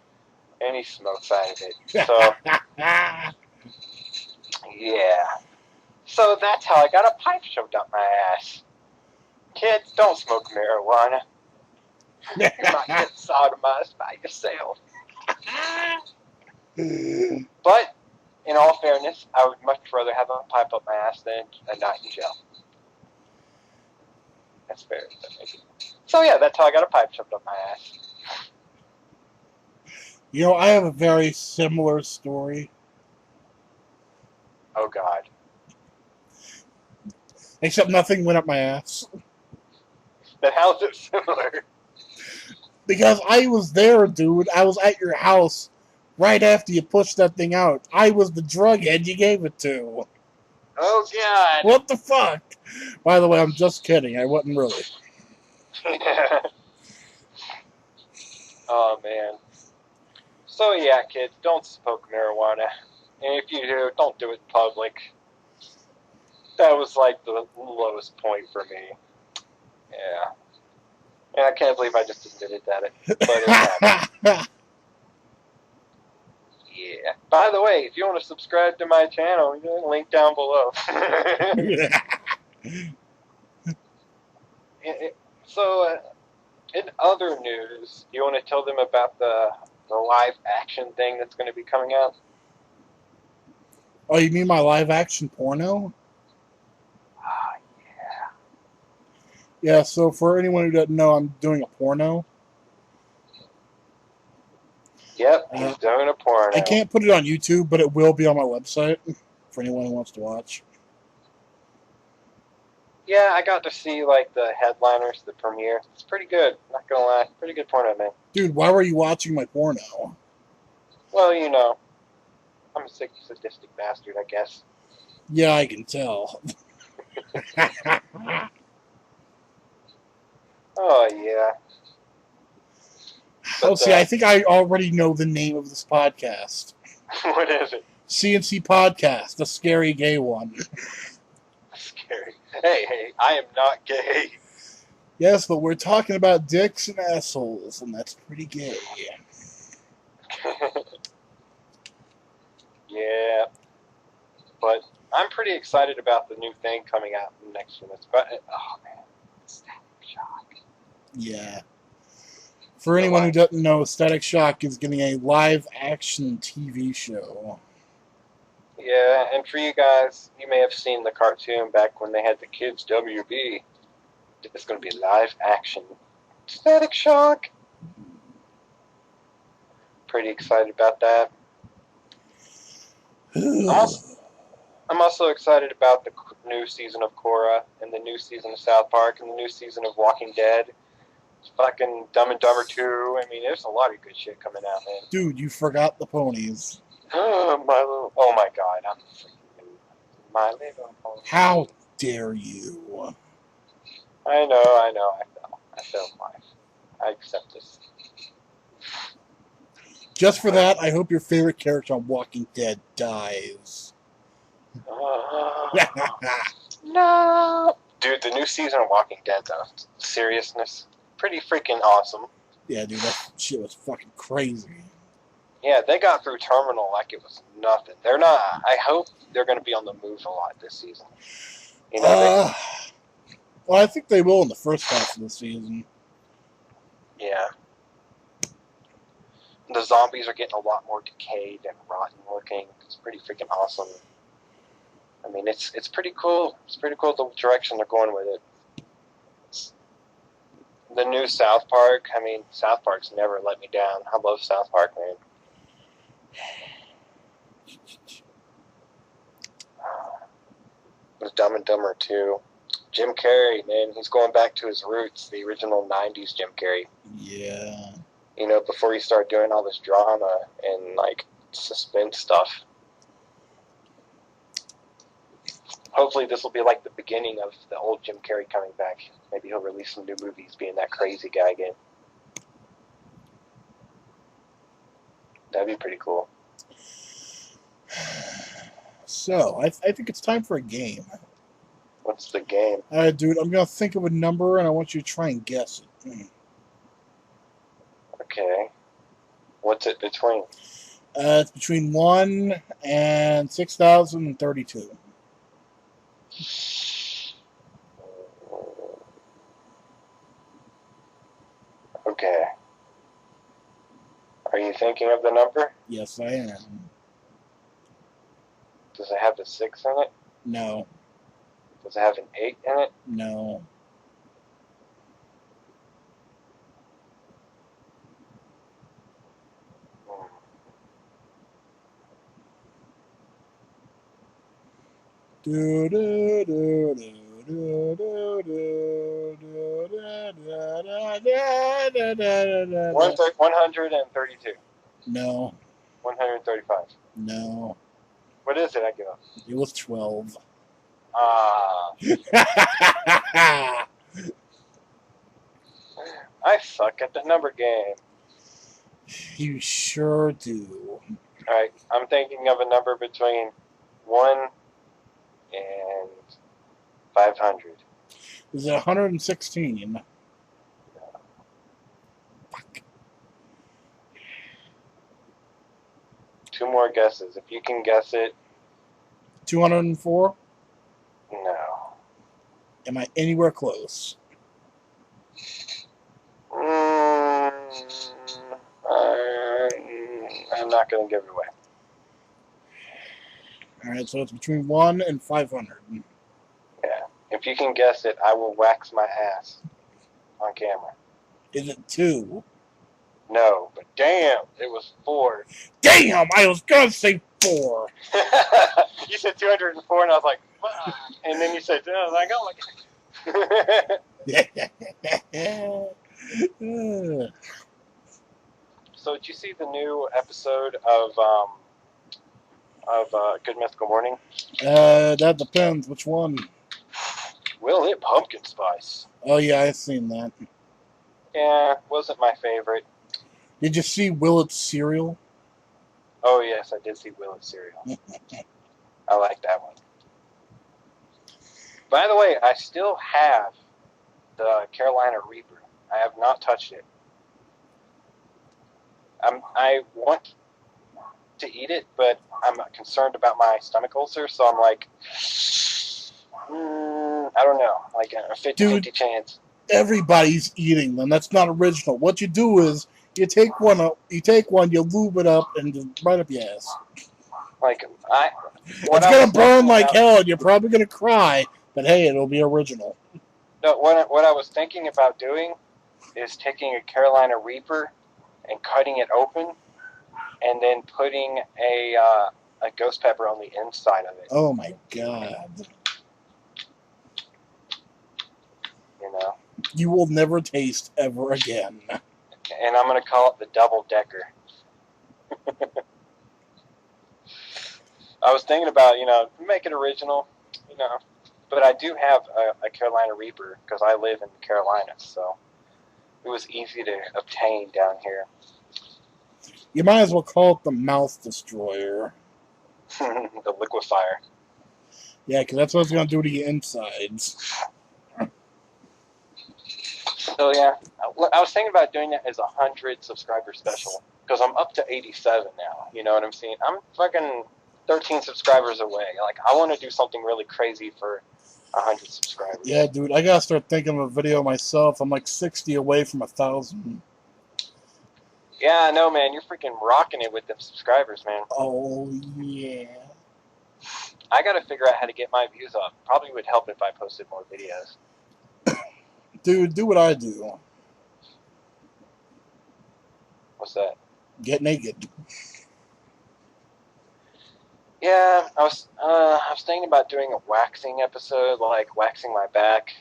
And he smokes out of it. So, yeah. So that's how I got a pipe shoved up my ass. Kids, don't smoke marijuana. You might get sodomized by yourself. But, in all fairness, I would much rather have a pipe up my ass than a night in jail. That's fair. So, yeah, that's how I got a pipe shoved up my ass. You know, I have a very similar story. Oh, God. Except nothing went up my ass. Then how's it similar? Because I was there, dude. I was at your house right after you pushed that thing out. I was the drug head you gave it to. Oh, God. What the fuck? By the way, I'm just kidding. I wasn't really. Oh, man. So, yeah, kids, don't smoke marijuana. And if you do, don't do it in public. That was, like, the lowest point for me. Yeah. And I can't believe I just admitted that. But it happened. Yeah. By the way, if you want to subscribe to my channel, link down below. So, in other news, do you want to tell them about the live action thing that's going to be coming out? Oh, you mean my live action porno? Ah, yeah. Yeah, so for anyone who doesn't know, I'm doing a porno. Yep, he's doing a porno. I can't put it on YouTube, but it will be on my website for anyone who wants to watch. Yeah, I got to see, like, the headliners, the premiere. It's pretty good, not gonna lie. Pretty good porno, man. Dude, why were you watching my porno? Well, you know, I'm a sadistic bastard, I guess. Yeah, I can tell. Oh, yeah. Oh, see, I think I already know the name of this podcast. What is it? CnC Podcast, the scary gay one. Scary. Hey, I am not gay. Yes, but we're talking about dicks and assholes, and that's pretty gay. Yeah. But I'm pretty excited about the new thing coming out next year. Oh, man. Static Shock. Yeah. For anyone who doesn't know, Static Shock is getting a live-action TV show. Yeah, and for you guys, you may have seen the cartoon back when they had the kids WB. It's going to be live action. Static Shock. Pretty excited about that. I'm also excited about the new season of Korra and the new season of South Park and the new season of Walking Dead. Fucking Dumb and Dumber 2. I mean, there's a lot of good shit coming out, man. Dude, you forgot the ponies. Oh my god, I'm freaking My Little Pony. How dare you? I know. I felt life. I accept this. Just for that, I hope your favorite character on Walking Dead dies. No. Dude, the new season of Walking Dead, though, seriousness, pretty freaking awesome. Yeah, dude, that shit was fucking crazy. Yeah, they got through Terminal like it was nothing. They're not. I hope they're going to be on the move a lot this season. You know, well, I think they will in the first half of the season. Yeah. The zombies are getting a lot more decayed and rotten looking. It's pretty freaking awesome. I mean, it's pretty cool. It's pretty cool the direction they're going with it. The new South Park. I mean, South Park's never let me down. I love South Park, man. It was Dumb and Dumber 2. Jim Carrey, man, he's going back to his roots, the original 90s Jim Carrey. Yeah. You know, before he started doing all this drama and, like, suspense stuff. Hopefully this will be like the beginning of the old Jim Carrey coming back. Maybe he'll release some new movies being that crazy guy again. That'd be pretty cool. So, I think it's time for a game. What's the game? Dude, I'm going to think of a number, and I want you to try and guess it. Okay. What's it between? It's between 1 and 6,032. Okay. Are you thinking of the number? Yes, I am. Does it have the 6 in it? No. Does it have an 8 in it? No. Do, do, do, do, do, do, do, do, da, da, da, da, da, da, 132. No. 135. No. What is it? I give up. It was 12. Ah. I suck at the number game. You sure do. Alright, I'm thinking of a number between 1 and 500. Is it 116? Fuck. 2 more guesses. If you can guess it, 204? no. Am I anywhere close? I'm not going to give it away. Alright, so it's between 1 and 500. Yeah. If you can guess it, I will wax my ass on camera. Is it 2? No, but damn, it was 4. Damn, I was gonna say 4. You said 204, and I was like, fuck. And then you said, oh my god. So did you see the new episode of Good Mythical Morning? That depends. Which one? Will it pumpkin spice? Oh, yeah, I've seen that. Yeah, wasn't my favorite. Did you see Willet's cereal? Oh, yes, I did see Willet's cereal. I like that one. By the way, I still have the Carolina Reaper. I have not touched it. I want to eat it, but I'm concerned about my stomach ulcer, so I'm like, I don't know, like a 50-50 chance. Everybody's eating them. That's not original. What you do is you take one, you lube it up, and just right up your ass. Like it's gonna burn like hell, and you're probably gonna cry. But hey, it'll be original. No, what I was thinking about doing is taking a Carolina Reaper and cutting it open, and then putting a ghost pepper on the inside of it. Oh my god! You know. You will never taste ever again. And I'm gonna call it the double decker. I was thinking about, make it original, but I do have a Carolina Reaper because I live in the Carolinas, so it was easy to obtain down here. You might as well call it the mouth destroyer. The liquefier. Yeah, because that's what it's going to do to your insides. So yeah, I was thinking about doing that as a 100 subscriber special because I'm up to 87 now. You know what I'm saying? I'm fucking 13 subscribers away. Like, I want to do something really crazy for 100 subscribers. Yeah, dude, I gotta start thinking of a video myself. I'm like 60 away from 1,000. Yeah, I know, man. You're freaking rocking it with them subscribers, man. Oh, yeah. I gotta figure out how to get my views up. Probably would help if I posted more videos. Dude, do what I do. What's that? Get naked. Yeah, I was thinking about doing a waxing episode, like waxing my back,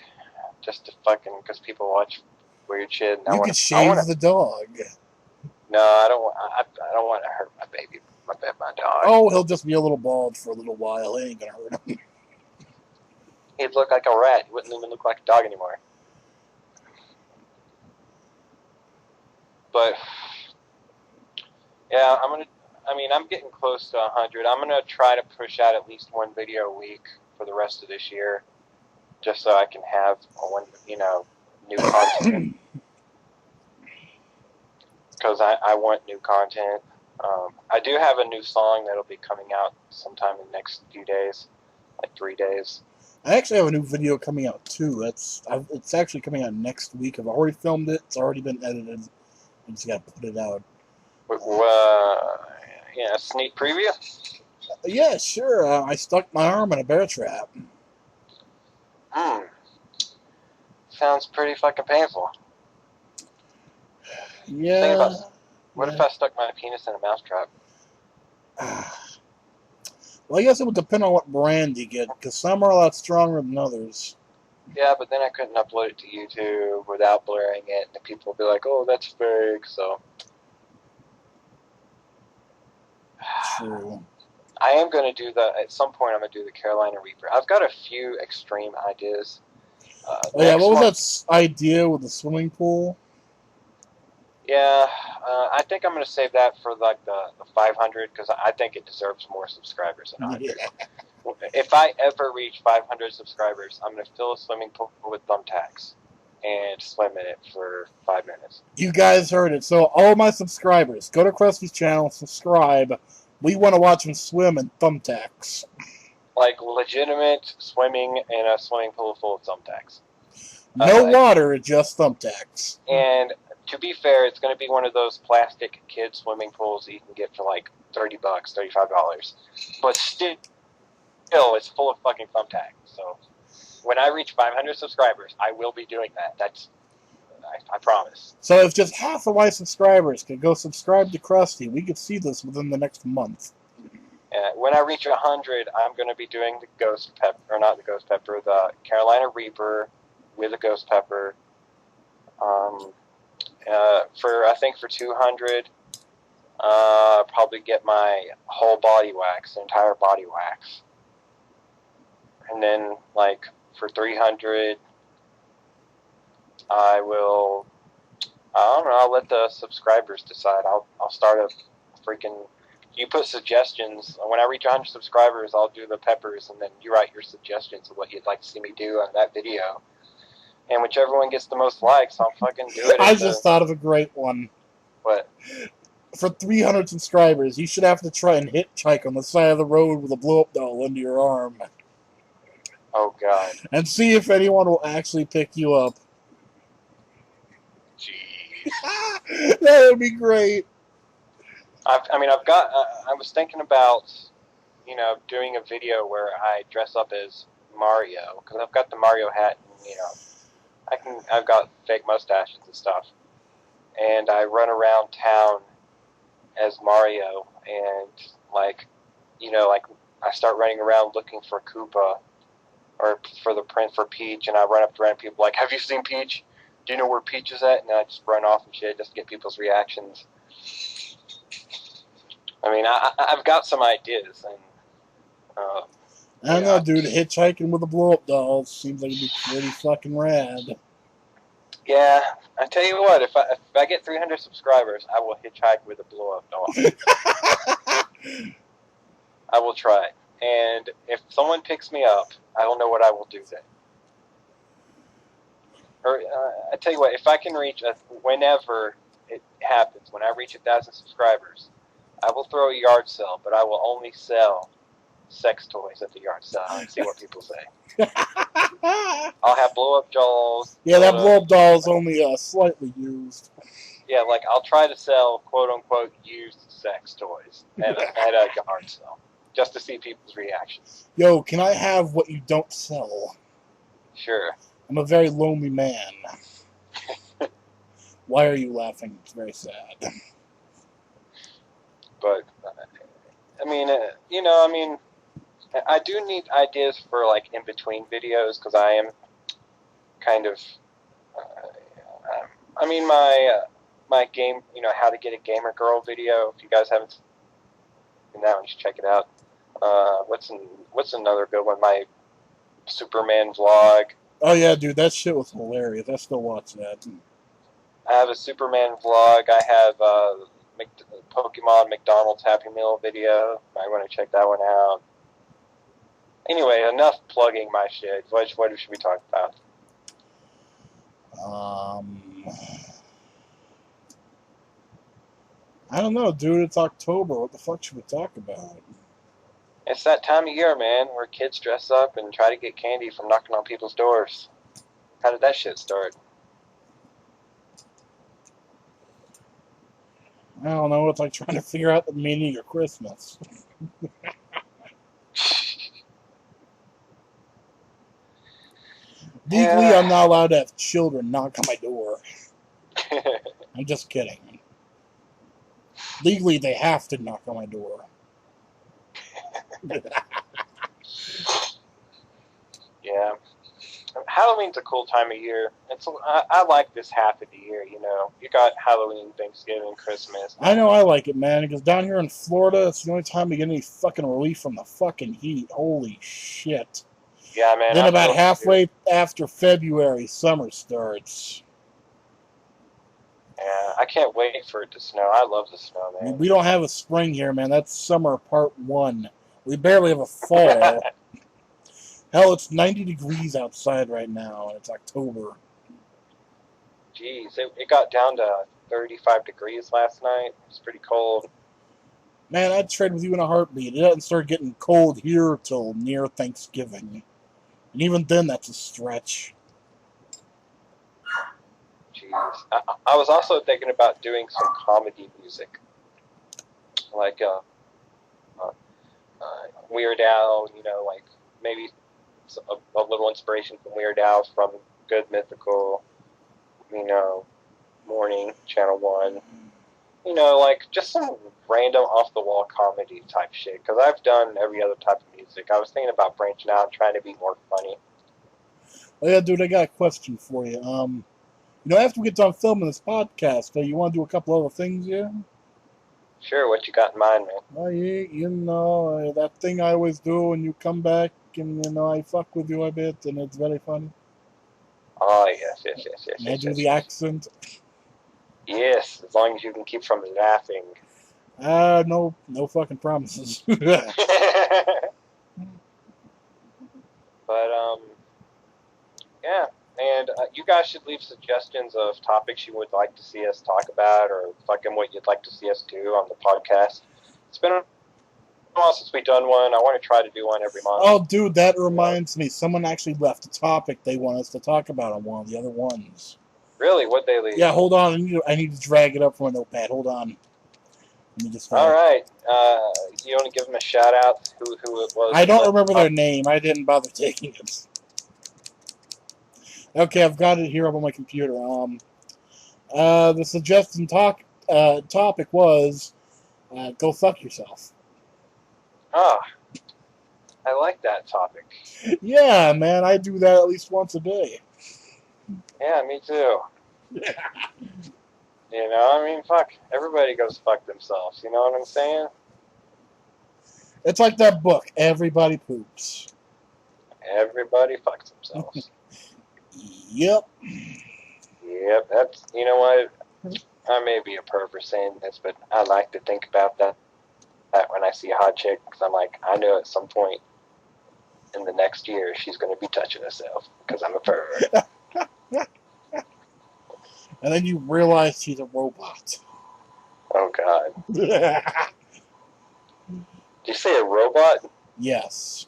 just to fucking, because people watch weird shit. And you could shave the dog. No, I don't want to hurt my baby. My bad, my dog. Oh, he'll just be a little bald for a little while. It ain't gonna hurt him. He'd look like a rat. He wouldn't even look like a dog anymore. But yeah, I'm getting close to 100. I'm gonna try to push out at least one video a week for the rest of this year, just so I can have new content. Because I want new content. I do have a new song that'll be coming out sometime in the next few days, like 3 days. I actually have a new video coming out too. It's actually coming out next week. I've already filmed it. It's already been edited. I just gotta put it out. Yeah, a sneak preview? Yeah, sure. I stuck my arm in a bear trap. Sounds pretty fucking painful. Yeah. Think about, what if I stuck my penis in a mousetrap? Well, I guess it would depend on what brand you get, because some are a lot stronger than others. Yeah, but then I couldn't upload it to YouTube without blurring it, and people would be like, oh, that's fake, so... True. I am going to do at some point I'm going to do the Carolina Reaper. I've got a few extreme ideas. What was that idea with the swimming pool? Yeah, I think I'm going to save that for like the 500 because I think it deserves more subscribers than 100. Yeah. If I ever reach 500 subscribers, I'm going to fill a swimming pool with thumbtacks and swim in it for 5 minutes. You guys heard it. So all my subscribers, go to Krusty's channel, subscribe. We want to watch him swim in thumbtacks. Like legitimate swimming in a swimming pool full of thumbtacks. No water, just thumbtacks. And to be fair, it's going to be one of those plastic kid swimming pools that you can get for like $30, $35. But still, it's full of fucking thumbtacks. So when I reach 500 subscribers, I will be doing that. I promise. So if just half of my subscribers could go subscribe to Krusty, we could see this within the next month. When I reach 100, I'm going to be doing the ghost pepper, or not the ghost pepper, the Carolina Reaper with a ghost pepper. For 200, probably get my whole body wax, entire body wax. And then, like, for 300, I don't know, I'll let the subscribers decide. I'll start a freaking, you put suggestions. When I reach 100 subscribers, I'll do the peppers, and then you write your suggestions of what you'd like to see me do on that video. And whichever one gets the most likes, I'll fucking do it. I just thought of a great one. What? For 300 subscribers, you should have to try and hitchhike on the side of the road with a blow-up doll under your arm. Oh, God. And see if anyone will actually pick you up. Jeez. That would be great. I was thinking about, doing a video where I dress up as Mario, because I've got the Mario hat, and, I've got fake mustaches and stuff. And I run around town as Mario, and, I start running around looking for Koopa, or for the print for Peach, and I run up to random people like, have you seen Peach? Do you know where Peach is at? And I just run off and shit just to get people's reactions. I've got some ideas, and I don't know, dude. Hitchhiking with a blow-up doll seems like it'd be pretty fucking rad. Yeah, I tell you what, if I get 300 subscribers, I will hitchhike with a blow-up doll. I will try. And if someone picks me up, I don't know what I will do then. Or I tell you what, if I can reach whenever it happens, when I reach 1,000 subscribers, I will throw a yard sale, but I will only sell sex toys at the yard sale and see what people say. I'll have blow-up dolls. Yeah, that blow-up doll is only slightly used. Yeah, like I'll try to sell quote-unquote used sex toys at a yard sale just to see people's reactions. Yo, can I have what you don't sell? Sure. I'm a very lonely man. Why are you laughing? It's very sad. But, I do need ideas for, like, in-between videos, because I am kind of, my game, how to get a gamer girl video, if you guys haven't in that one. You should check it out. What's another good one? My Superman vlog. Oh yeah, dude, that shit was hilarious. I still watch that. I have a Superman vlog. I have Pokemon McDonald's Happy Meal video. I want to check that one out. Anyway, enough plugging my shit. What should we talk about? I don't know, dude. It's October. What the fuck should we talk about? It's that time of year, man, where kids dress up and try to get candy from knocking on people's doors. How did that shit start? I don't know. It's like trying to figure out the meaning of Christmas. Legally, I'm not allowed to have children knock on my door. I'm just kidding. Legally, they have to knock on my door. Yeah. Halloween's a cool time of year. I like this half of the year, you know. You got Halloween, Thanksgiving, Christmas. I know I like it, man, because down here in Florida, it's the only time we get any fucking relief from the fucking heat. Holy shit. Yeah, man. Then about halfway after February, summer starts. Yeah, I can't wait for it to snow. I love the snow, man. We don't have a spring here, man. That's summer part 1. We barely have a fall. Hell, it's 90 degrees outside right now, and it's October. Jeez, it got down to 35 degrees last night. It was pretty cold. Man, I'd trade with you in a heartbeat. It doesn't start getting cold here till near Thanksgiving. And even then, that's a stretch. Jeez. I was also thinking about doing some comedy music. Like Weird Al, you know, like maybe a little inspiration from Weird Al from Good Mythical, you know, Morning, Channel 1. You know, like just some random off-the-wall comedy type shit. Because I've done every other type of music. I was thinking about branching out and trying to be more funny. Oh yeah, dude, I got a question for you. You know, after we get done filming this podcast, you want to do a couple other things, yeah? Sure, what you got in mind, man? Oh, yeah, you know, that thing I always do when you come back and, you know, I fuck with you a bit and it's very funny. Oh, yes. Can I do the accent? Yes, as long as you can keep from laughing. No fucking promises. But, yeah. And you guys should leave suggestions of topics you would like to see us talk about or fucking what you'd like to see us do on the podcast. It's been a while since we've done one. I want to try to do one every month. Oh, dude, that reminds me. Someone actually left a topic they want us to talk about on one of the other ones. Really? What'd they leave? Yeah, hold on. I need to drag it up from a notepad. Hold on. Let me just. All right. You want to give them a shout out? Who it was? I don't remember their name. I didn't bother taking it. Okay, I've got it here up on my computer. The suggested topic was go fuck yourself. Ah, I like that topic. Yeah, man, I do that at least once a day. Yeah, me too. You know, I mean, fuck, everybody goes fuck themselves. You know what I'm saying? It's like that book, Everybody Poops. Everybody fucks themselves. Yep. Yep, that's, you know what, I may be a pervert saying this, but I like to think about that when I see a hot chick, because I'm like, I know at some point in the next year she's going to be touching herself, because I'm a pervert. And then you realize she's a robot. Oh, God. Did you say a robot? Yes.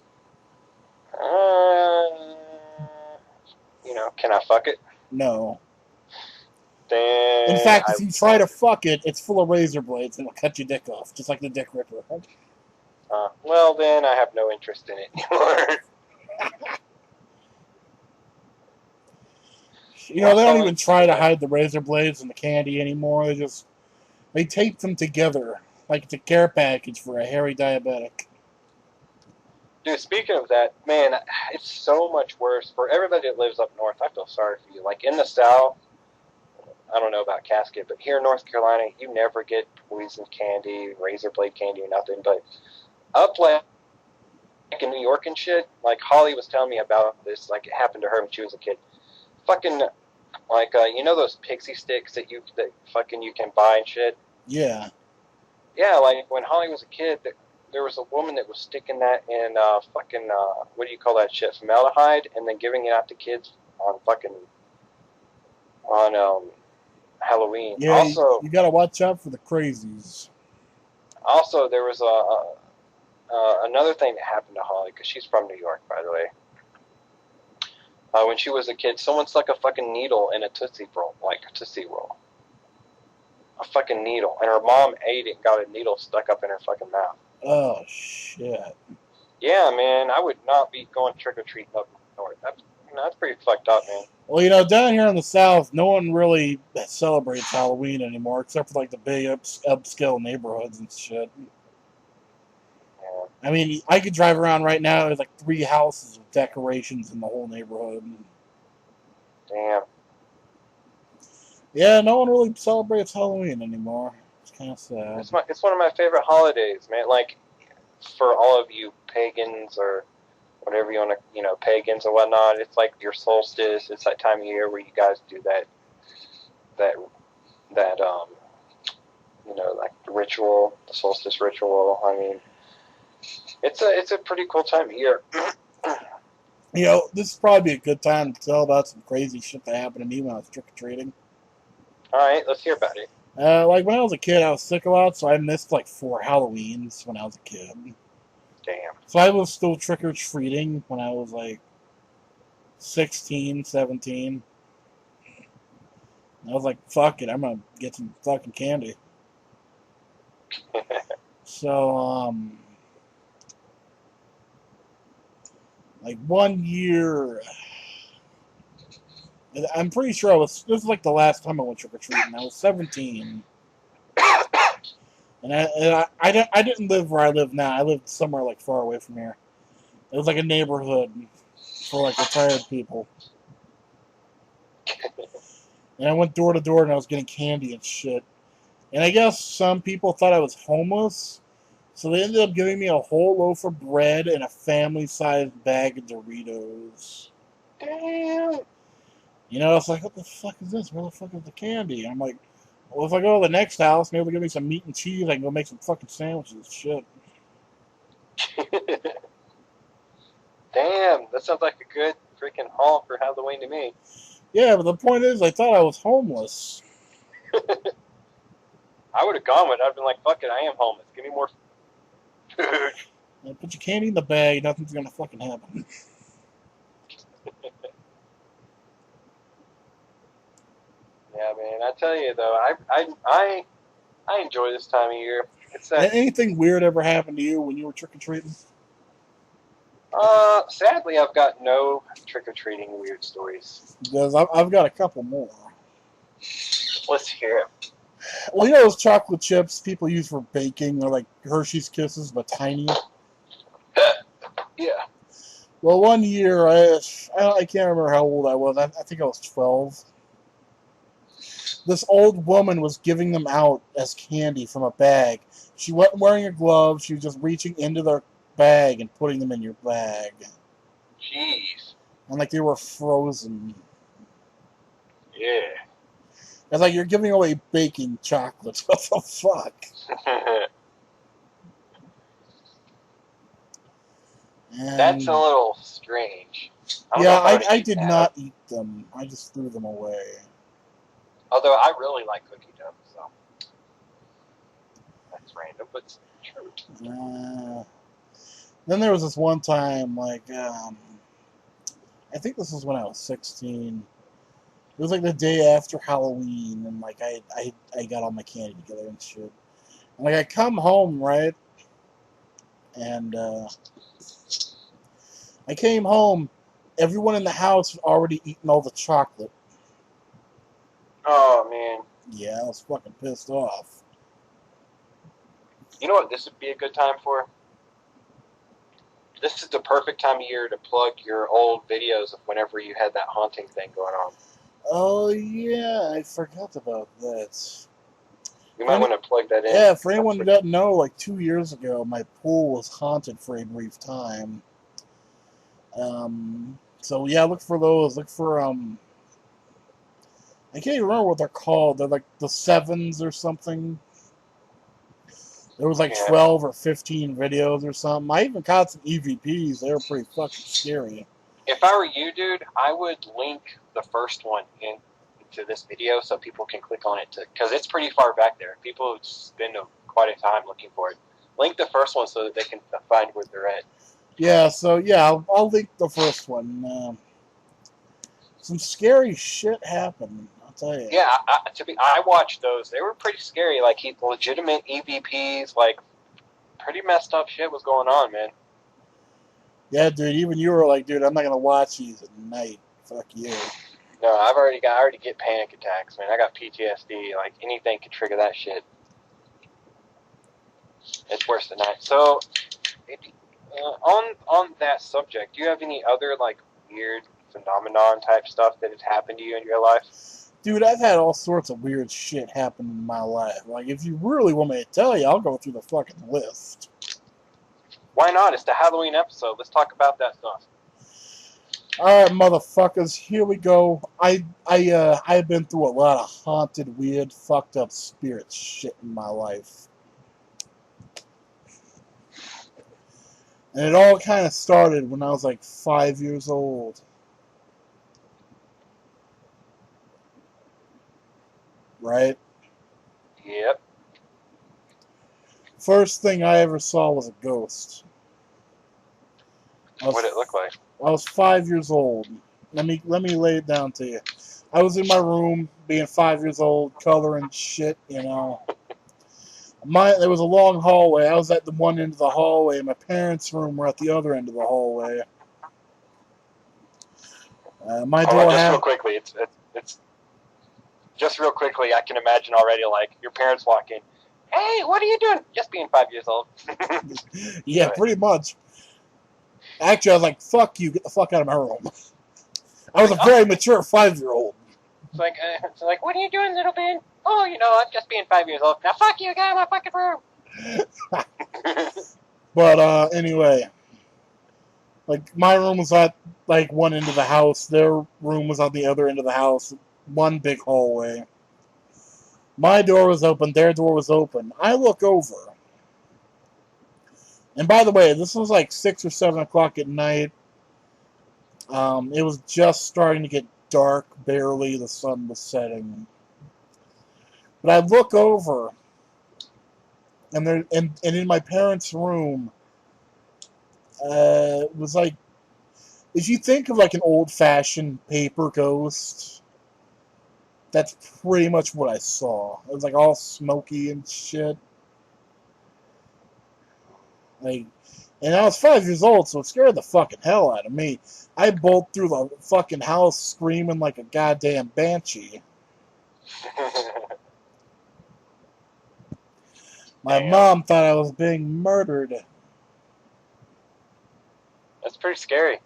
You know, can I fuck it? No. Then In fact, if you try to fuck it, it's full of razor blades and it'll cut your dick off, just like the Dick Ripper. Well, then I have no interest in it anymore. You know, they don't even try to hide the razor blades and the candy anymore. They tape them together like it's a care package for a hairy diabetic. Dude, speaking of that, man, it's so much worse for everybody that lives up north. I feel sorry for you. Like in the South, I don't know about Casket, but here in North Carolina, you never get poison candy, razor blade candy, or nothing. But up like in New York and shit, like Holly was telling me about this, like it happened to her when she was a kid. Fucking like you know those pixie sticks that fucking you can buy and shit. Yeah. Yeah, like when Holly was a kid, there was a woman that was sticking that in fucking what do you call that shit, formaldehyde, and then giving it out to kids on fucking on Halloween. Yeah, you gotta watch out for the crazies. Also there was another thing that happened to Holly because she's from New York, by the way. When she was a kid, someone stuck a fucking needle in a Tootsie Roll, like a Tootsie Roll. A fucking needle. And her mom ate it and got a needle stuck up in her fucking mouth. Oh, shit. Yeah, man, I would not be going trick-or-treating up north. That's pretty fucked up, man. Well, you know, down here in the South, no one really celebrates Halloween anymore, except for, like, the big upscale neighborhoods and shit. Yeah. I mean, I could drive around right now, there's, like, 3 houses with decorations in the whole neighborhood. Damn. Yeah, no one really celebrates Halloween anymore. It's kind of sad. It's one of my favorite holidays, man. Like, for all of you pagans or whatever you want to, you know, pagans and whatnot, it's like your solstice. It's that time of year where you guys do that you know, like the ritual, the solstice ritual. I mean, it's a pretty cool time of year. You know, this is probably a good time to tell about some crazy shit that happened to me when I was trick-or-treating. All right, let's hear about it. Like, when I was a kid, I was sick a lot, so I missed, like, 4 Halloweens when I was a kid. Damn. So I was still trick-or-treating when I was, like, 16, 17. I was like, fuck it, I'm gonna get some fucking candy. So, like, one year, I'm pretty sure this was like the last time I went trick-or-treating. I was 17. And I didn't live where I live now. I lived somewhere, like, far away from here. It was like a neighborhood for, like, retired people. And I went door to door and I was getting candy and shit. And I guess some people thought I was homeless, so they ended up giving me a whole loaf of bread and a family-sized bag of Doritos. Damn. You know, it's like, what the fuck is this? Where the fuck is the candy? And I'm like, well, if I go to the next house, maybe they'll give me some meat and cheese. I can go make some fucking sandwiches. Shit. Damn, that sounds like a good freaking haul for Halloween to me. Yeah, but the point is, I thought I was homeless. I would have gone with it. I'd been like, fuck it, I am homeless. Give me more food. Put your candy in the bag, nothing's gonna fucking happen. Yeah, man. I tell you though, I enjoy this time of year. It's that. Anything weird ever happened to you when you were trick-or-treating? Sadly, I've got no trick-or-treating weird stories. Because I've got a couple more. Let's hear it. Well, you know those chocolate chips people use for baking? They're like Hershey's Kisses, but tiny. Yeah. Well, one year, I can't remember how old I was. I think I was 12. This old woman was giving them out as candy from a bag. She wasn't wearing a glove. She was just reaching into their bag and putting them in your bag. Jeez. And like they were frozen. Yeah. It's like you're giving away baking chocolates. What the fuck? And That's a little strange. yeah, I did not eat them. I just threw them away. Although I really like cookie dough, so that's random, but it's true. Then there was this one time, like, I think this was when I was 16. It was like the day after Halloween, and like I got all my candy together and shit. And like I come home, right? And I came home, everyone in the house had already eaten all the chocolate. Oh man. Yeah, I was fucking pissed off. You know what this would be a good time for? This is the perfect time of year to plug your old videos of whenever you had that haunting thing going on. Oh yeah, I forgot about that. You For might any, want to plug that in. yeah, for anyone who doesn't know, like 2 years ago, my pool was haunted for a brief time. So yeah, look for those. Look for I can't even remember what they're called. They're like the sevens or something. There was like Yeah. 12 or 15 videos or something. I even caught some EVPs. They were pretty fucking scary. If I were you, dude, I would link the first one into this video so people can click on it because it's pretty far back there. People spend quite a time looking for it. Link the first one so that they can find where they're at. Yeah, so yeah, I'll link the first one. Some scary shit happened, I'll tell you. Yeah, I watched those. They were pretty scary. Like legitimate EVPs, like pretty messed up shit was going on, man. Yeah, dude, even you were like, dude, I'm not gonna watch these at night. Fuck you. No, I already get panic attacks, man. I got PTSD. Like anything could trigger that shit. It's worse than that. So, on that subject, do you have any other like weird phenomenon type stuff that has happened to you in your life? Dude, I've had all sorts of weird shit happen in my life. Like, if you really want me to tell you, I'll go through the fucking list. Why not? It's the Halloween episode. Let's talk about that stuff. Alright, motherfuckers, here we go. I've been through a lot of haunted, weird, fucked up spirit shit in my life. And it all kind of started when I was like 5 years old. Right? Yep. First thing I ever saw was a ghost. What did it look like? I was 5 years old. Let me lay it down to you. I was in my room, being 5 years old, coloring shit, you know. There was a long hallway. I was at the one end of the hallway. My parents' room were at the other end of the hallway. My Hold on, door just had. real quickly. It's just real quickly. I can imagine already, like your parents walk in. Hey, what are you doing? Just being 5 years old. Yeah, pretty much. Actually, I was like, "Fuck you! Get the fuck out of my room." I was a very mature 5-year-old. It's like, what are you doing, little Ben? Oh, I'm just being 5 years old. Now, fuck you, get out of my fucking room. But anyway, like my room was at like one end of the house. Their room was on the other end of the house. One big hallway. My door was open. Their door was open. I look over. And by the way, this was like 6 or 7 o'clock at night. It was just starting to get dark, barely. The sun was setting. But I look over, and in my parents' room, it was like, if you think of like an old-fashioned paper ghost, that's pretty much what I saw. It was like all smoky and shit. Like, and I was 5 years old, so it scared the fucking hell out of me. I bolted through the fucking house screaming like a goddamn banshee. My mom thought I was being murdered. That's pretty scary.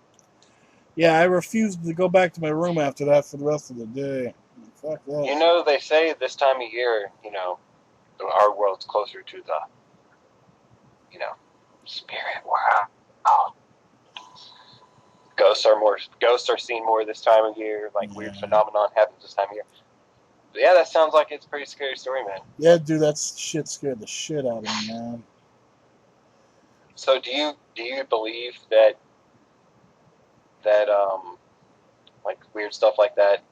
Yeah, I refused to go back to my room after that for the rest of the day. Fuck that. They say this time of year, our world's closer to the, spirit world. Oh. Ghosts are seen more this time of year. Like weird phenomenon happens this time of year. But yeah, that sounds like it's a pretty scary story, man. Yeah, dude, that shit scared the shit out of me, man. So do you believe that like weird stuff like that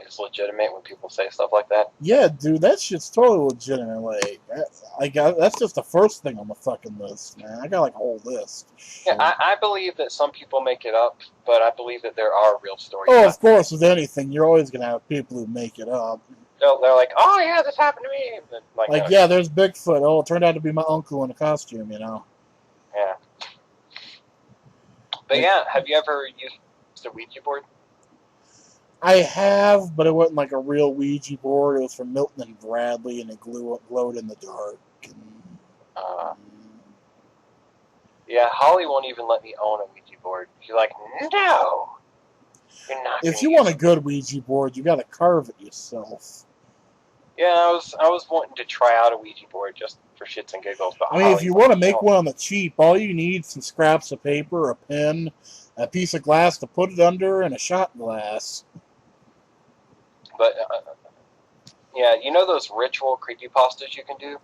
is legitimate when people say stuff like that? Yeah, dude, that shit's totally legitimate. That's just the first thing on the fucking list, man. I got like a whole list. Yeah, I believe that some people make it up, but I believe that there are real stories. Oh, of course, with anything, you're always gonna have people who make it up. They're like, oh yeah, this happened to me. Like, yeah, there's Bigfoot. Oh, it turned out to be my uncle in a costume, Yeah. But yeah, have you ever used a Ouija board? I have, but it wasn't like a real Ouija board. It was from Milton and Bradley, and it glowed in the dark. Yeah, Holly won't even let me own a Ouija board. She's like, no. You're not If gonna you use want a them. good Ouija board, you gotta carve it yourself. Yeah, I was wanting to try out a Ouija board just for shits and giggles, but I mean, if Holly's you like, want to make no. one on the cheap, all you need is some scraps of paper, a pen, a piece of glass to put it under, and a shot glass. But yeah, you know those ritual creepypastas you can do?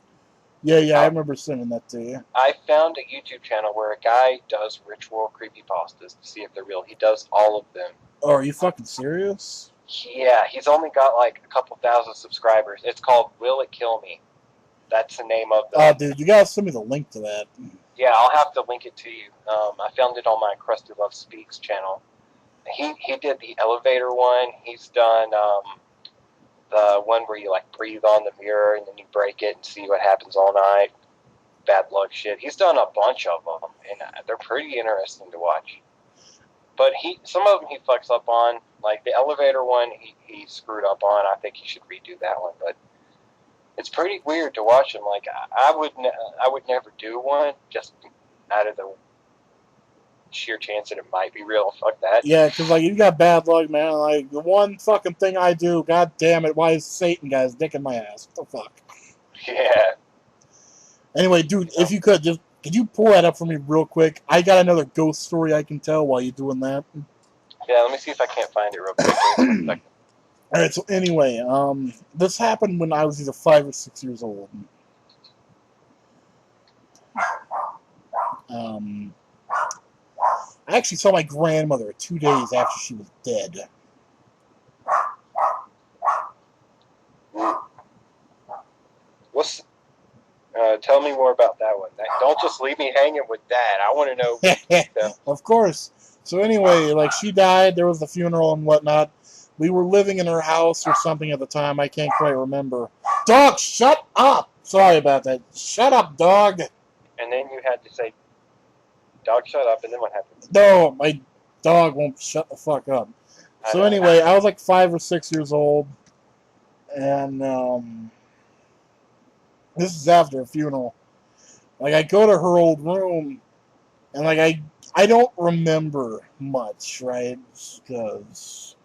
Yeah, I remember sending that to you. I found a YouTube channel where a guy does ritual creepypastas to see if they're real. He does all of them. Oh, are you fucking serious? Yeah, he's only got like a couple thousand subscribers. It's called Will It Kill Me? That's the name of the. Oh, dude, you gotta send me the link to that. Yeah, I'll have to link it to you. I found it on my Krusty Love Speaks channel. He did the elevator one. He's done the one where you like breathe on the mirror and then you break it and see what happens all night. Bad luck shit. He's done a bunch of them, and they're pretty interesting to watch. But some of them he fucks up on, like the elevator one. He screwed up on. I think he should redo that one. But it's pretty weird to watch him. Like I would never do one just out of the sheer chance that it might be real. Fuck that. Yeah, because, like, you got bad luck, man. Like, the one fucking thing I do, god damn it, why is Satan guy's dick in my ass? What the fuck? Yeah. Anyway, dude, if you could you pull that up for me real quick? I got another ghost story I can tell while you're doing that. Yeah, let me see if I can't find it real quick. Alright, so anyway, this happened when I was either 5 or 6 years old. I actually saw my grandmother 2 days after she was dead. Tell me more about that one. Don't just leave me hanging with that. I want to know. Of course. So anyway, like, she died, there was the funeral and whatnot. We were living in her house or something at the time, I can't quite remember. Dog, shut up! Sorry about that. Shut up, dog! And then you had to say, dog, shut up, and then what happened? No, my dog won't shut the fuck up. So anyway, I was like 5 or 6 years old, and this is after a funeral. Like, I go to her old room, and like I don't remember much, right? Because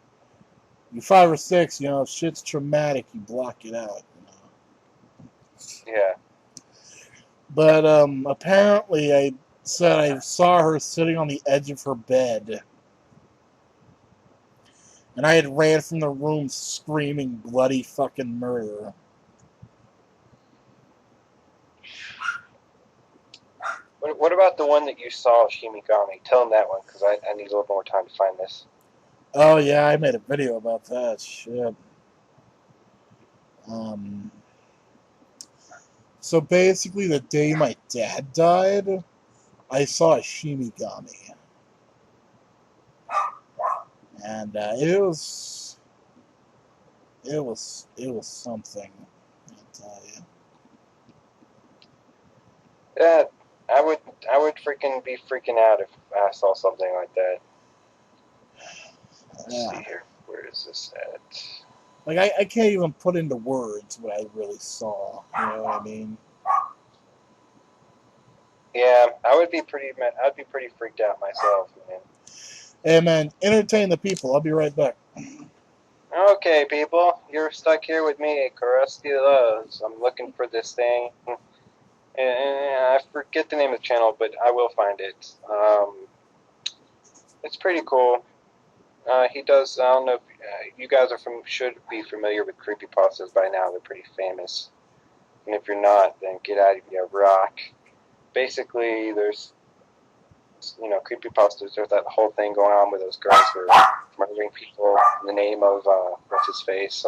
you're 5 or 6, you know, if shit's traumatic, you block it out, you know. Yeah. But apparently, I said I saw her sitting on the edge of her bed. And I had ran from the room screaming bloody fucking murder. What about the one that you saw, Shimigami? Tell him that one, because I need a little more time to find this. Oh, yeah, I made a video about that. Shit. So basically, the day my dad died, I saw a Shimigami. And it was something, I'll tell you. Yeah, I would freaking be freaking out if I saw something like that. Let's see here. Where is this at? Like, I can't even put into words what I really saw. You know what I mean? Yeah, I'd be pretty freaked out myself, man. Hey, man, entertain the people. I'll be right back. Okay, people, you're stuck here with me, Krusty Loves. I'm looking for this thing. And I forget the name of the channel, but I will find it. It's pretty cool. He does. I don't know if you guys should be familiar with creepypastas by now. They're pretty famous. And if you're not, then get out of your rock. Basically, there's creepypastas. There's that whole thing going on with those girls who are murdering people in the name of what's his face.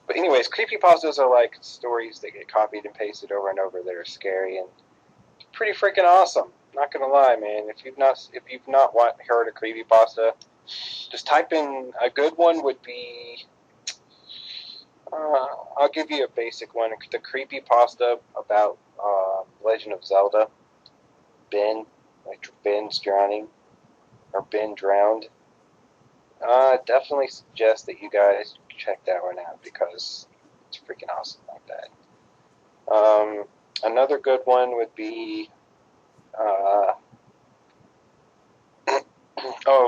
But anyways, creepypastas are like stories that get copied and pasted over and over that are scary and pretty freaking awesome. Not gonna lie, man. If you've not heard a creepypasta, just type in a good one. Would be I'll give you a basic one. The creepypasta about Legend of Zelda. Ben's drowning or Ben drowned. Definitely suggest that you guys check that one out because it's freaking awesome like that. Another good one would be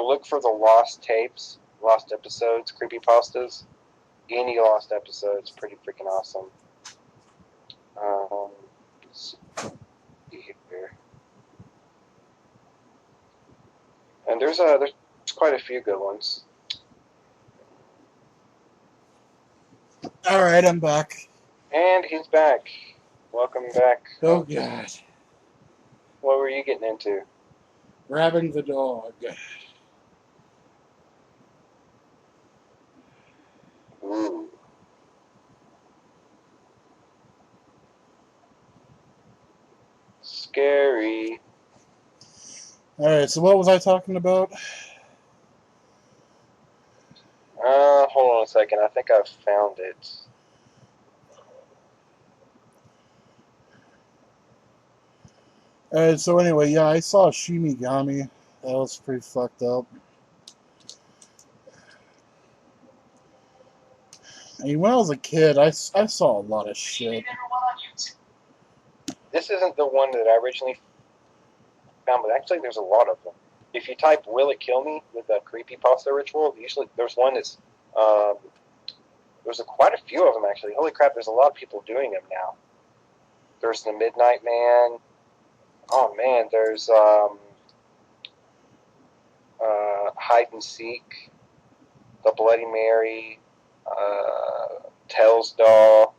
look for the lost tapes, lost episodes, creepypastas. Any lost episodes, pretty freaking awesome. Let's see here. And there's quite a few good ones. All right, I'm back. And he's back. Welcome back. Oh God. What were you getting into? Grabbing the dog. Ooh. Scary. All right, so what was I talking about? Hold on a second. I think I've found it. All right, so anyway, yeah, I saw Shinigami. That was pretty fucked up. I mean, when I was a kid, I saw a lot of shit. This isn't the one that I originally found, but actually there's a lot of them. If you type "Will it kill me?" with a creepypasta ritual, usually there's one that's there's quite a few of them actually. Holy crap! There's a lot of people doing them now. There's the Midnight Man. Oh man, there's Hide and Seek, the Bloody Mary, Tell's Doll,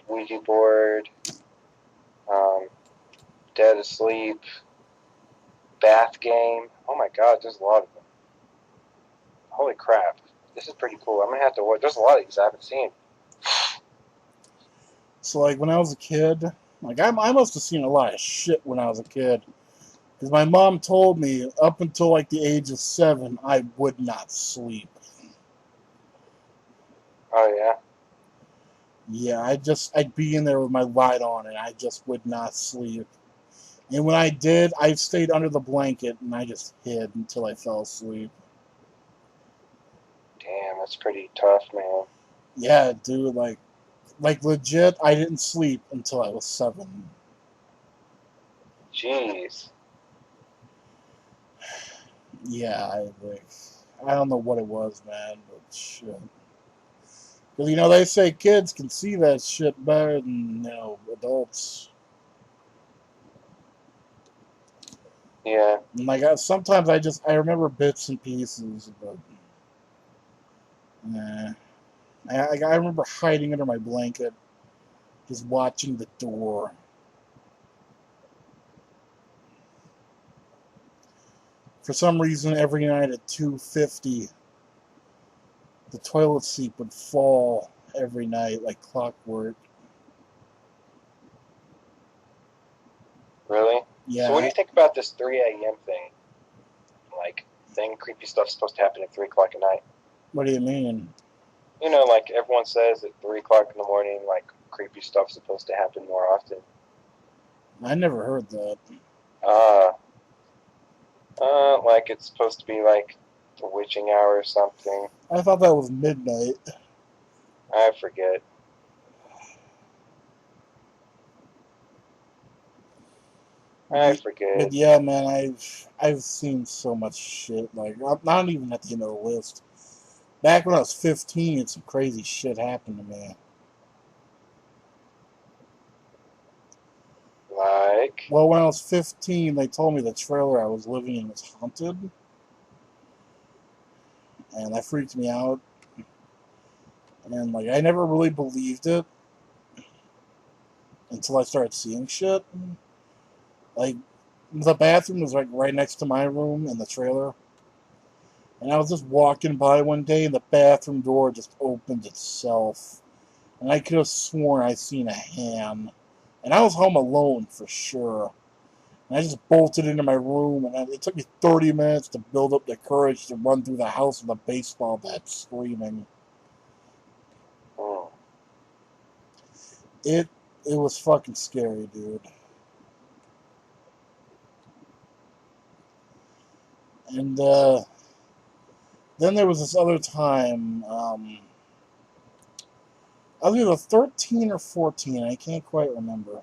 Ouija board, Dead Asleep, Bath Game. Oh my god, there's a lot of them. Holy crap. This is pretty cool. I'm going to have to watch. There's a lot of these I haven't seen. So, like, when I was a kid, like, I must have seen a lot of shit when I was a kid. Because my mom told me up until, like, the age of 7, I would not sleep. Oh, yeah? Yeah, I'd be in there with my light on, and I just would not sleep. And when I did, I stayed under the blanket, and I just hid until I fell asleep. Damn, that's pretty tough, man. Yeah, dude, like legit, I didn't sleep until I was 7. Jeez. Yeah, I don't know what it was, man, but shit. Because, you know, they say kids can see that shit better than, you know, adults. Yeah. And, like, sometimes I remember bits and pieces, but, nah. I remember hiding under my blanket, just watching the door. For some reason, every night at 2:50, the toilet seat would fall every night like clockwork. Really? Yeah. So what do you think about this 3 a.m. thing? Like, creepy stuff's supposed to happen at 3 o'clock at night. What do you mean? You know, like everyone says at 3 o'clock in the morning, like, creepy stuff's supposed to happen more often. I never heard that. Like it's supposed to be like the witching hour or something. I thought that was midnight. I forget. I forget. But yeah, man, I've seen so much shit. Like, I'm not even at the end of the list. Back when I was 15, some crazy shit happened to me. Like? Well, when I was 15, they told me the trailer I was living in was haunted. And that freaked me out. And, like, I never really believed it until I started seeing shit. Like, the bathroom was, like, right next to my room in the trailer. And I was just walking by one day, and the bathroom door just opened itself. And I could have sworn I seen a hand. And I was home alone, for sure. And I just bolted into my room, and it took me 30 minutes to build up the courage to run through the house with a baseball bat screaming. Oh. It was fucking scary, dude. And then there was this other time, I was either 13 or 14, I can't quite remember.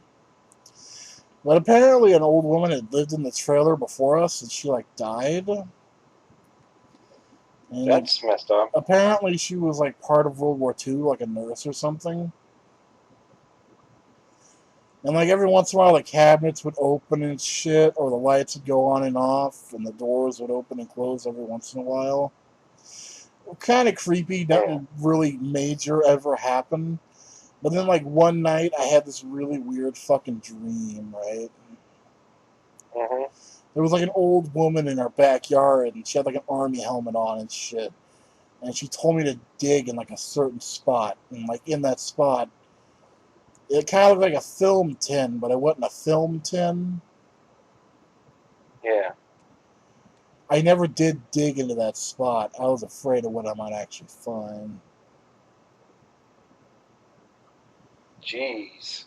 But apparently an old woman had lived in the trailer before us, and she, like, died. And like, That's messed up. apparently she was like part of World War II, like a nurse or something. And like every once in a while, the cabinets would open and shit, or the lights would go on and off, and the doors would open and close every once in a while. Kind of creepy. Yeah. Nothing really major ever happened. But then, like one night, I had this really weird fucking dream. Right? Mhm. There was like an old woman in our backyard, and she had like an army helmet on and shit. And she told me to dig in like a certain spot, and like in that spot, it kind of looked like a film tin, but it wasn't a film tin. Yeah. I never did dig into that spot. I was afraid of what I might actually find. Jeez.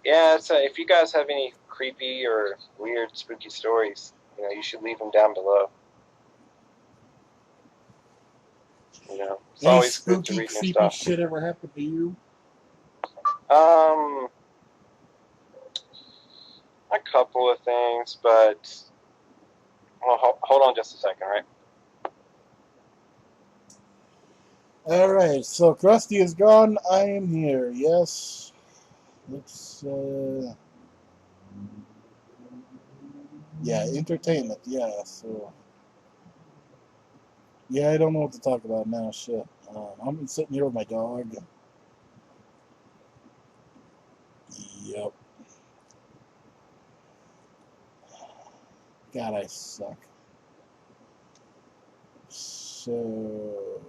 Yeah. So if you guys have any creepy or weird, spooky stories, you should leave them down below. It's Any always good to spooky, read new creepy stuff. shit ever happened to you? Um, a couple of things, but hold on just a second, right? Alright, so Krusty is gone. I am here. Yes. Let's, yeah, entertainment. Yeah, so. Yeah, I don't know what to talk about now. Shit. I'm sitting here with my dog. Yep. God, I suck. So,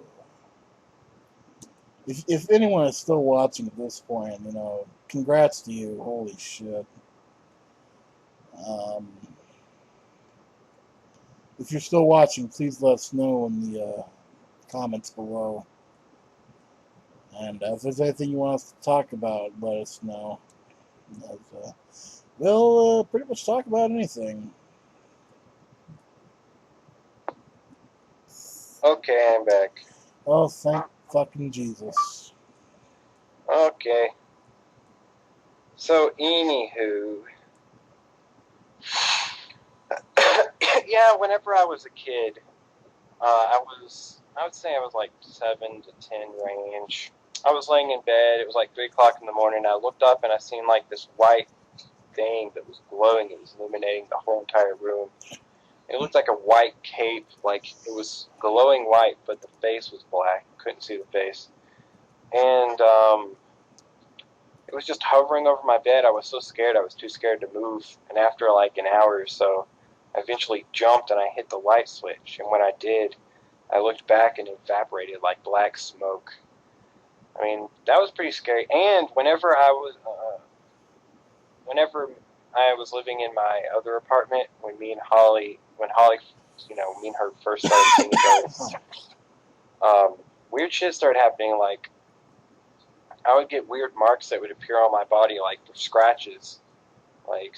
if anyone is still watching at this point, congrats to you. Holy shit. Um, if you're still watching, please let us know in the comments below. And if there's anything you want us to talk about, let us know. We'll pretty much talk about anything. Okay, I'm back. Oh, thank fucking Jesus. Okay. So, anywho, yeah, whenever I was a kid, I would say I was like 7 to 10 range. I was laying in bed. It was like 3 o'clock in the morning. I looked up and I seen like this white thing that was glowing. It was illuminating the whole entire room. It looked like a white cape, like it was glowing white, but the face was black. Couldn't see the face. And it was just hovering over my bed. I was so scared. I was too scared to move. And after like an hour or so, I eventually jumped and I hit the light switch. And when I did, I looked back and it evaporated like black smoke. I mean, that was pretty scary. And whenever I was living in my other apartment, when Holly, me and her first started seeing each other, weird shit started happening. Like, I would get weird marks that would appear on my body, like scratches. Like,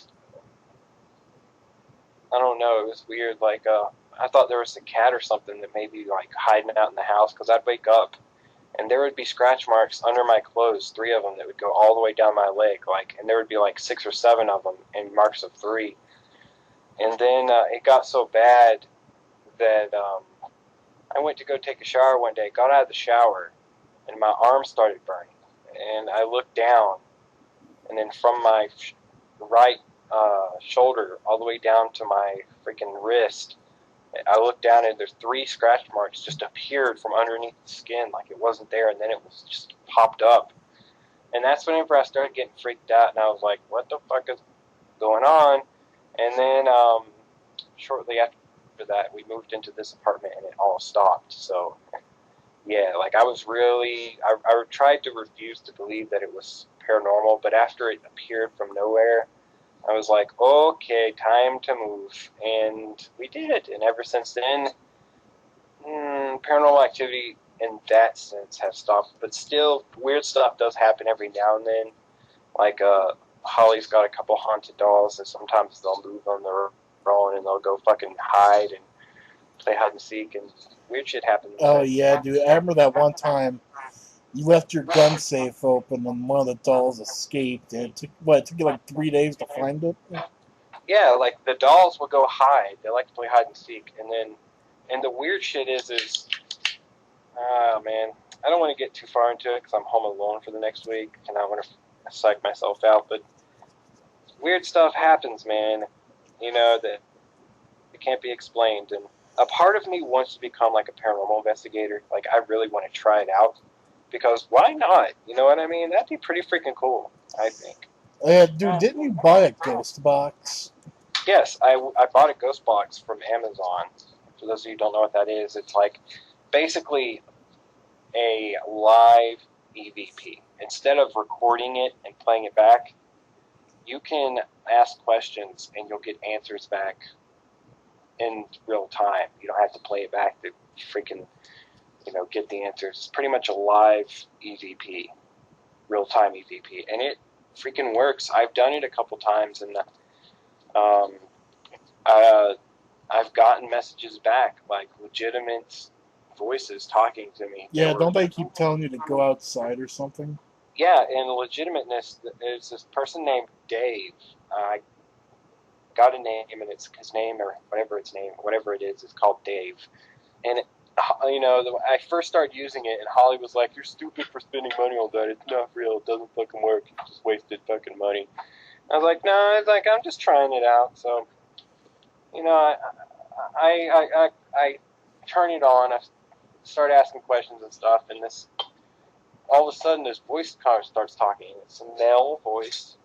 I don't know, it was weird. Like, I thought there was a cat or something that may be like hiding out in the house, because I'd wake up and there would be scratch marks under my clothes, 3 of them that would go all the way down my leg, and there would be like 6 or 7 of them, and marks of 3. And then it got so bad that I went to go take a shower one day, got out of the shower, and my arm started burning. And I looked down, and then from my right shoulder all the way down to my freaking wrist, I looked down and there's 3 scratch marks just appeared from underneath the skin, like it wasn't there, and then it was just popped up. And that's whenever I started getting freaked out, and I was like, what the fuck is going on? And then shortly after that, we moved into this apartment and it all stopped. So, yeah, like I tried to refuse to believe that it was paranormal, but after it appeared from nowhere, I was like, okay, time to move. And we did. And ever since then, paranormal activity in that sense has stopped. But still, weird stuff does happen every now and then. Like, Holly's got a couple haunted dolls, and sometimes they'll move on their own and they'll go fucking hide and play hide and seek, and weird shit happens. Oh, yeah, dude. I remember that one time you left your gun safe open and one of the dolls escaped. And it took you like 3 days to find it? Yeah, like the dolls will go hide. They like to play hide and seek, and then And the weird shit is, man, I don't want to get too far into it because I'm home alone for the next week, and I want to psych myself out. But weird stuff happens, man. That it can't be explained. And a part of me wants to become like a paranormal investigator. Like, I really want to try it out because why not? You know what I mean? That'd be pretty freaking cool, I think. Dude, didn't you buy a ghost box? Yes, I bought a ghost box from Amazon. For those of you who don't know what that is, it's like basically a live EVP. Instead of recording it and playing it back, you can ask questions and you'll get answers back in real time. You don't have to play it back to freaking, get the answers. It's pretty much a live EVP, real-time EVP, and it freaking works. I've done it a couple times, and I've gotten messages back, like legitimate voices talking to me. Yeah, don't they keep telling you to go outside or something? Yeah, and legitimateness is this person named Dave. I got a name, and it's his name or whatever it is called Dave. And I first started using it, and Holly was like, "You're stupid for spending money on that. It's not real. It doesn't fucking work. You just wasted fucking money." I was like, "No, it's like I'm just trying it out." So, I turn it on. I start asking questions and stuff, and all of a sudden this voice starts talking. It's a male voice,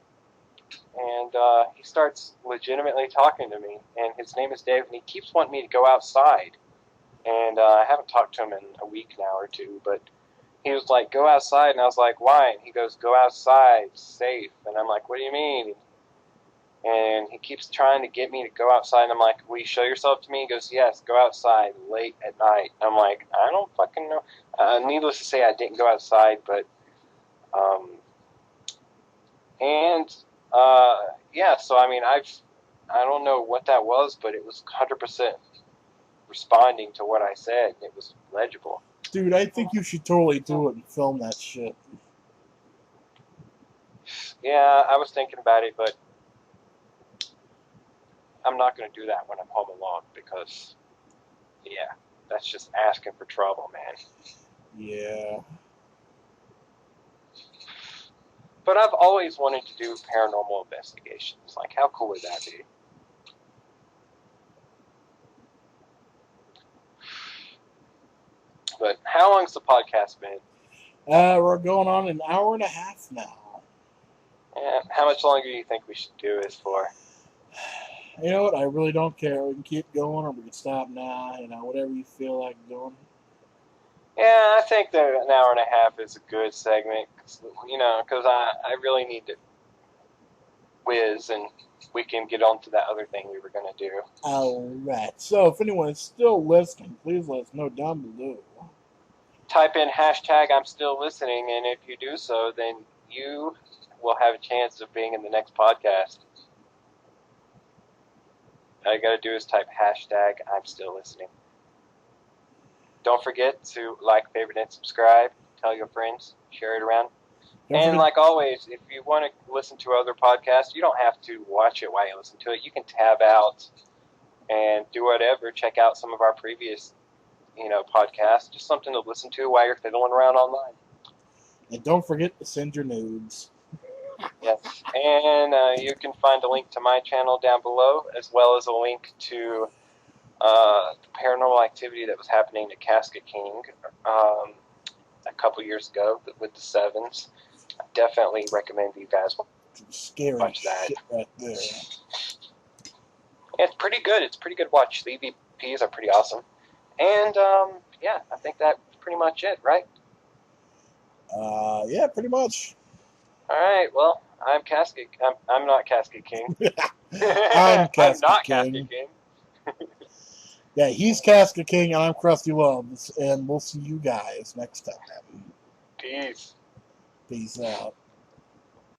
and he starts legitimately talking to me. And his name is Dave, and he keeps wanting me to go outside. And I haven't talked to him in a week now or two, but he was like, "Go outside," and I was like, "Why?" And he goes, "Go outside, safe." And I'm like, "What do you mean?" And he keeps trying to get me to go outside, and I'm like, "Will you show yourself to me?" He goes, "Yes, go outside late at night." I'm like, "I don't fucking know." Needless to say, I didn't go outside, but yeah. So I mean, I don't know what that was, but it was 100% responding to what I said. It was legible. Dude, I think you should totally do it and film that shit. Yeah, I was thinking about it, but I'm not going to do that when I'm home alone because, yeah, that's just asking for trouble, man. Yeah. But I've always wanted to do paranormal investigations. Like, how cool would that be? But how long's the podcast been? We're going on an hour and a half now. Yeah, how much longer do you think we should do this for? You know what? I really don't care. We can keep going or we can stop now. Whatever you feel like doing. Yeah, I think that an hour and a half is a good segment. Because I really need to whiz and we can get on to that other thing we were going to do. Alright. So, if anyone is still listening, please let us know down below. Type in hashtag I'm still listening, and if you do so, then you will have a chance of being in the next podcast. All you got to do is type hashtag I'm still listening. Don't forget to like, favorite, and subscribe. Tell your friends. Share it around. And like always, if you want to listen to other podcasts, you don't have to watch it while you listen to it. You can tab out and do whatever. Check out some of our previous, podcasts. Just something to listen to while you're fiddling around online. And don't forget to send your nudes. Yes. And you can find a link to my channel down below, as well as a link to the paranormal activity that was happening to Casket King a couple years ago with the Sevens. I definitely recommend you guys Scary watch that. Shit right there. It's pretty good. It's pretty good to watch. The EVPs are pretty awesome. And, yeah, I think that's pretty much it, right? Yeah, pretty much. All right, well, I'm Casket. I'm not Casket King. I'm Casket not King. Casket King. Yeah, he's Casket King, and I'm Krusty Loves, and we'll see you guys next time. Peace. Peace out.